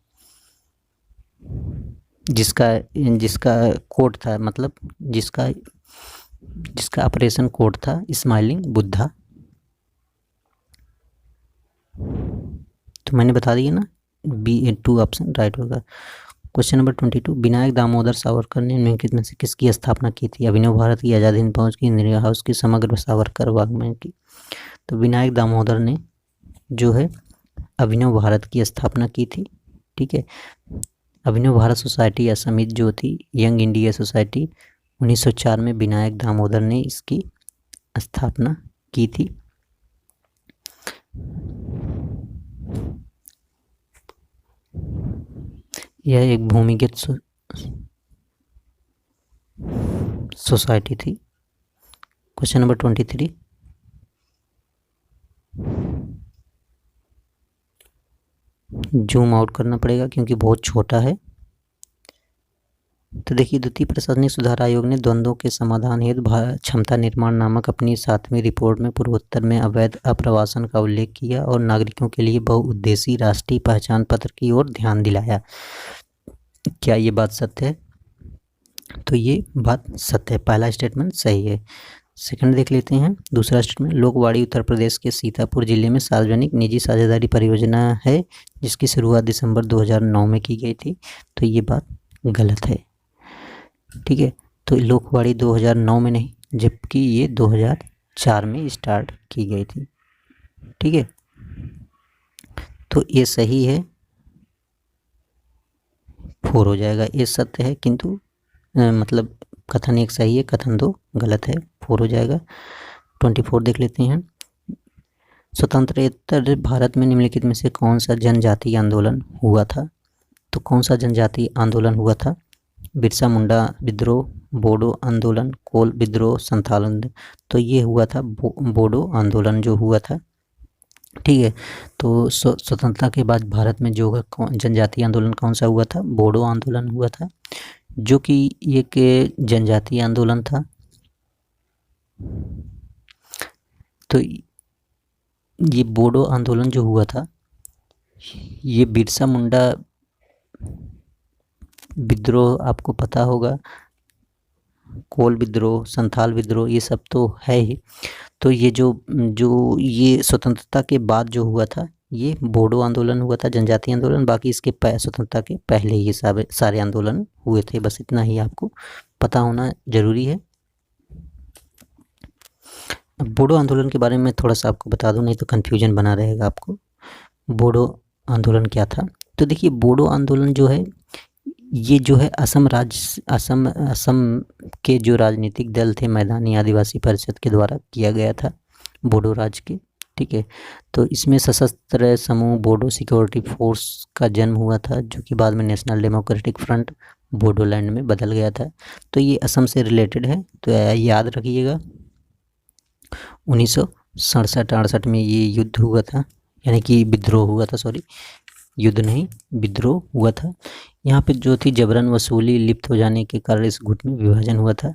जिसका कोड था, मतलब जिसका ऑपरेशन कोड था स्माइलिंग बुद्धा। तो मैंने बता दिया ना, B2 ऑप्शन राइट होगा। क्वेश्चन नंबर 22, विनायक दामोदर सावरकर ने निम्नलिखित में से किसकी स्थापना की थी? अभिनव भारत की, आज़ाद हिंद फौज की, इंदिरा हाउस की, समग्र सावरकर वाङ्मय की। तो विनायक दामोदर ने जो है अभिनव भारत की स्थापना की थी, ठीक है। अभिनव भारत सोसाइटी या समिति जो थी, यंग इंडिया सोसाइटी, 1904 में विनायक दामोदर ने इसकी स्थापना की थी। यह एक भूमिगत सोसाइटी थी। क्वेश्चन नंबर 23, जूम आउट करना पड़ेगा क्योंकि बहुत छोटा है। तो देखिए, द्वितीय प्रशासनिक सुधार आयोग ने द्वंद्वों के समाधान हेतु क्षमता निर्माण नामक अपनी 7वीं रिपोर्ट में पूर्वोत्तर में अवैध आप्रवासन का उल्लेख किया और नागरिकों के लिए बहुउद्देशीय राष्ट्रीय पहचान पत्र की ओर ध्यान दिलाया। क्या ये बात सत्य है? तो ये बात सत्य है, पहला स्टेटमेंट सही है। सेकंड देख लेते हैं, दूसरा स्टेटमेंट, लोकवाड़ी उत्तर प्रदेश के सीतापुर जिले में सार्वजनिक निजी साझेदारी परियोजना है जिसकी शुरुआत दिसंबर 2009 में की गई थी। तो ये बात गलत है, ठीक है। तो लोकवाड़ी 2009 में नहीं, जबकि ये 2004 में स्टार्ट की गई थी, ठीक है। तो ये सही है, 4 हो जाएगा। ये सत्य है किंतु मतलब कथन 1 सही है, कथन 2 गलत है, 4 हो जाएगा। 24 देख लेते हैं, स्वतंत्रोत्तर भारत में निम्नलिखित में से कौन सा जनजातीय आंदोलन हुआ था? तो कौन सा जनजातीय आंदोलन हुआ था? बिरसा मुंडा विद्रोह, बोडो आंदोलन, कोल विद्रोह, संथाल आंदोलन। तो ये हुआ था बोडो आंदोलन जो हुआ था, ठीक है। तो स्वतंत्रता के बाद भारत में जो जनजातीय आंदोलन कौन सा हुआ था? बोडो आंदोलन हुआ था, जो कि एक जनजातीय आंदोलन था। तो ये बोडो आंदोलन जो हुआ था, ये बिरसा मुंडा विद्रोह आपको पता होगा, कोल विद्रोह, संथाल विद्रोह, ये सब तो है ही। तो ये जो ये स्वतंत्रता के बाद जो हुआ था, ये बोडो आंदोलन हुआ था, जनजातीय आंदोलन। बाकी इसके स्वतंत्रता के पहले ये सारे आंदोलन हुए थे। बस इतना ही आपको पता होना जरूरी है। बोडो आंदोलन के बारे में थोड़ा सा आपको बता दूं, नहीं तो कन्फ्यूजन बना रहेगा आपको। बोडो आंदोलन क्या था? तो देखिए, बोडो आंदोलन जो है, ये जो है असम के जो राजनीतिक दल थे, मैदानी आदिवासी परिषद के द्वारा किया गया था, बोडो राज के, ठीक है। तो इसमें सशस्त्र समूह बोडो सिक्योरिटी फोर्स का जन्म हुआ था, जो कि बाद में नेशनल डेमोक्रेटिक फ्रंट बोडोलैंड में बदल गया था। तो ये असम से रिलेटेड है, तो याद रखिएगा। 1967-68 में ये युद्ध हुआ था, यानी कि विद्रोह हुआ था, सॉरी युद्ध नहीं, विद्रोह हुआ था। यहाँ पे जो थी जबरन वसूली लिप्त हो जाने के कारण इस गुट में विभाजन हुआ था।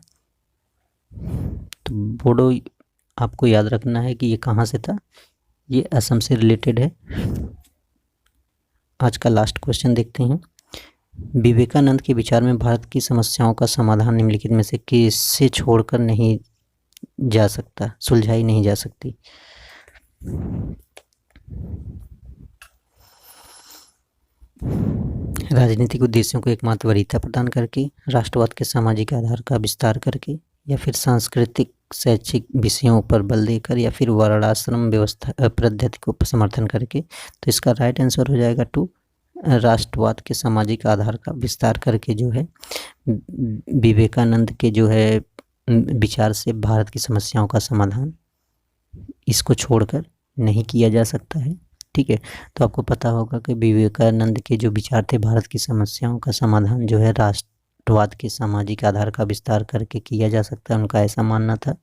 तो बोडो आपको याद रखना है कि ये कहाँ से था, ये असम से रिलेटेड है। आज का लास्ट क्वेश्चन देखते हैं। विवेकानंद के विचार में भारत की समस्याओं का समाधान निम्नलिखित में से किससे छोड़कर नहीं जा सकता, सुलझाई नहीं जा सकती? राजनीतिक उद्देश्यों को एकमात्र वरीयता प्रदान करके, राष्ट्रवाद के सामाजिक आधार का विस्तार करके, या फिर सांस्कृतिक शैक्षिक विषयों पर बल देकर, या फिर वर्णाश्रम व्यवस्था पद्धति को समर्थन करके। तो इसका राइट आंसर हो जाएगा टू, राष्ट्रवाद के सामाजिक आधार का विस्तार करके जो है विवेकानंद के जो है विचार से भारत की समस्याओं का समाधान इसको छोड़कर नहीं किया जा सकता है। ठीक है, तो आपको पता होगा कि विवेकानंद के जो विचार थे, भारत की समस्याओं का समाधान जो है राष्ट्रवाद के सामाजिक आधार का विस्तार करके किया जा सकता है, उनका ऐसा मानना था।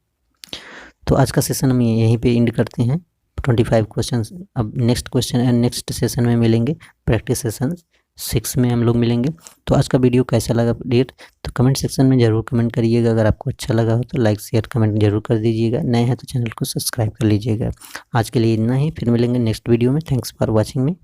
तो आज का सेशन हम यहीं पे एंड करते हैं। 25 क्वेश्चन। अब नेक्स्ट सेशन में मिलेंगे, प्रैक्टिस सेशन 6 में हम लोग मिलेंगे। तो आज का वीडियो कैसा लगा डेट, तो कमेंट सेक्शन में ज़रूर कमेंट करिएगा। अगर आपको अच्छा लगा हो तो लाइक शेयर कमेंट जरूर कर दीजिएगा। नए हैं तो चैनल को सब्सक्राइब कर लीजिएगा। आज के लिए इतना ही, फिर मिलेंगे नेक्स्ट वीडियो में। Thanks for watching me.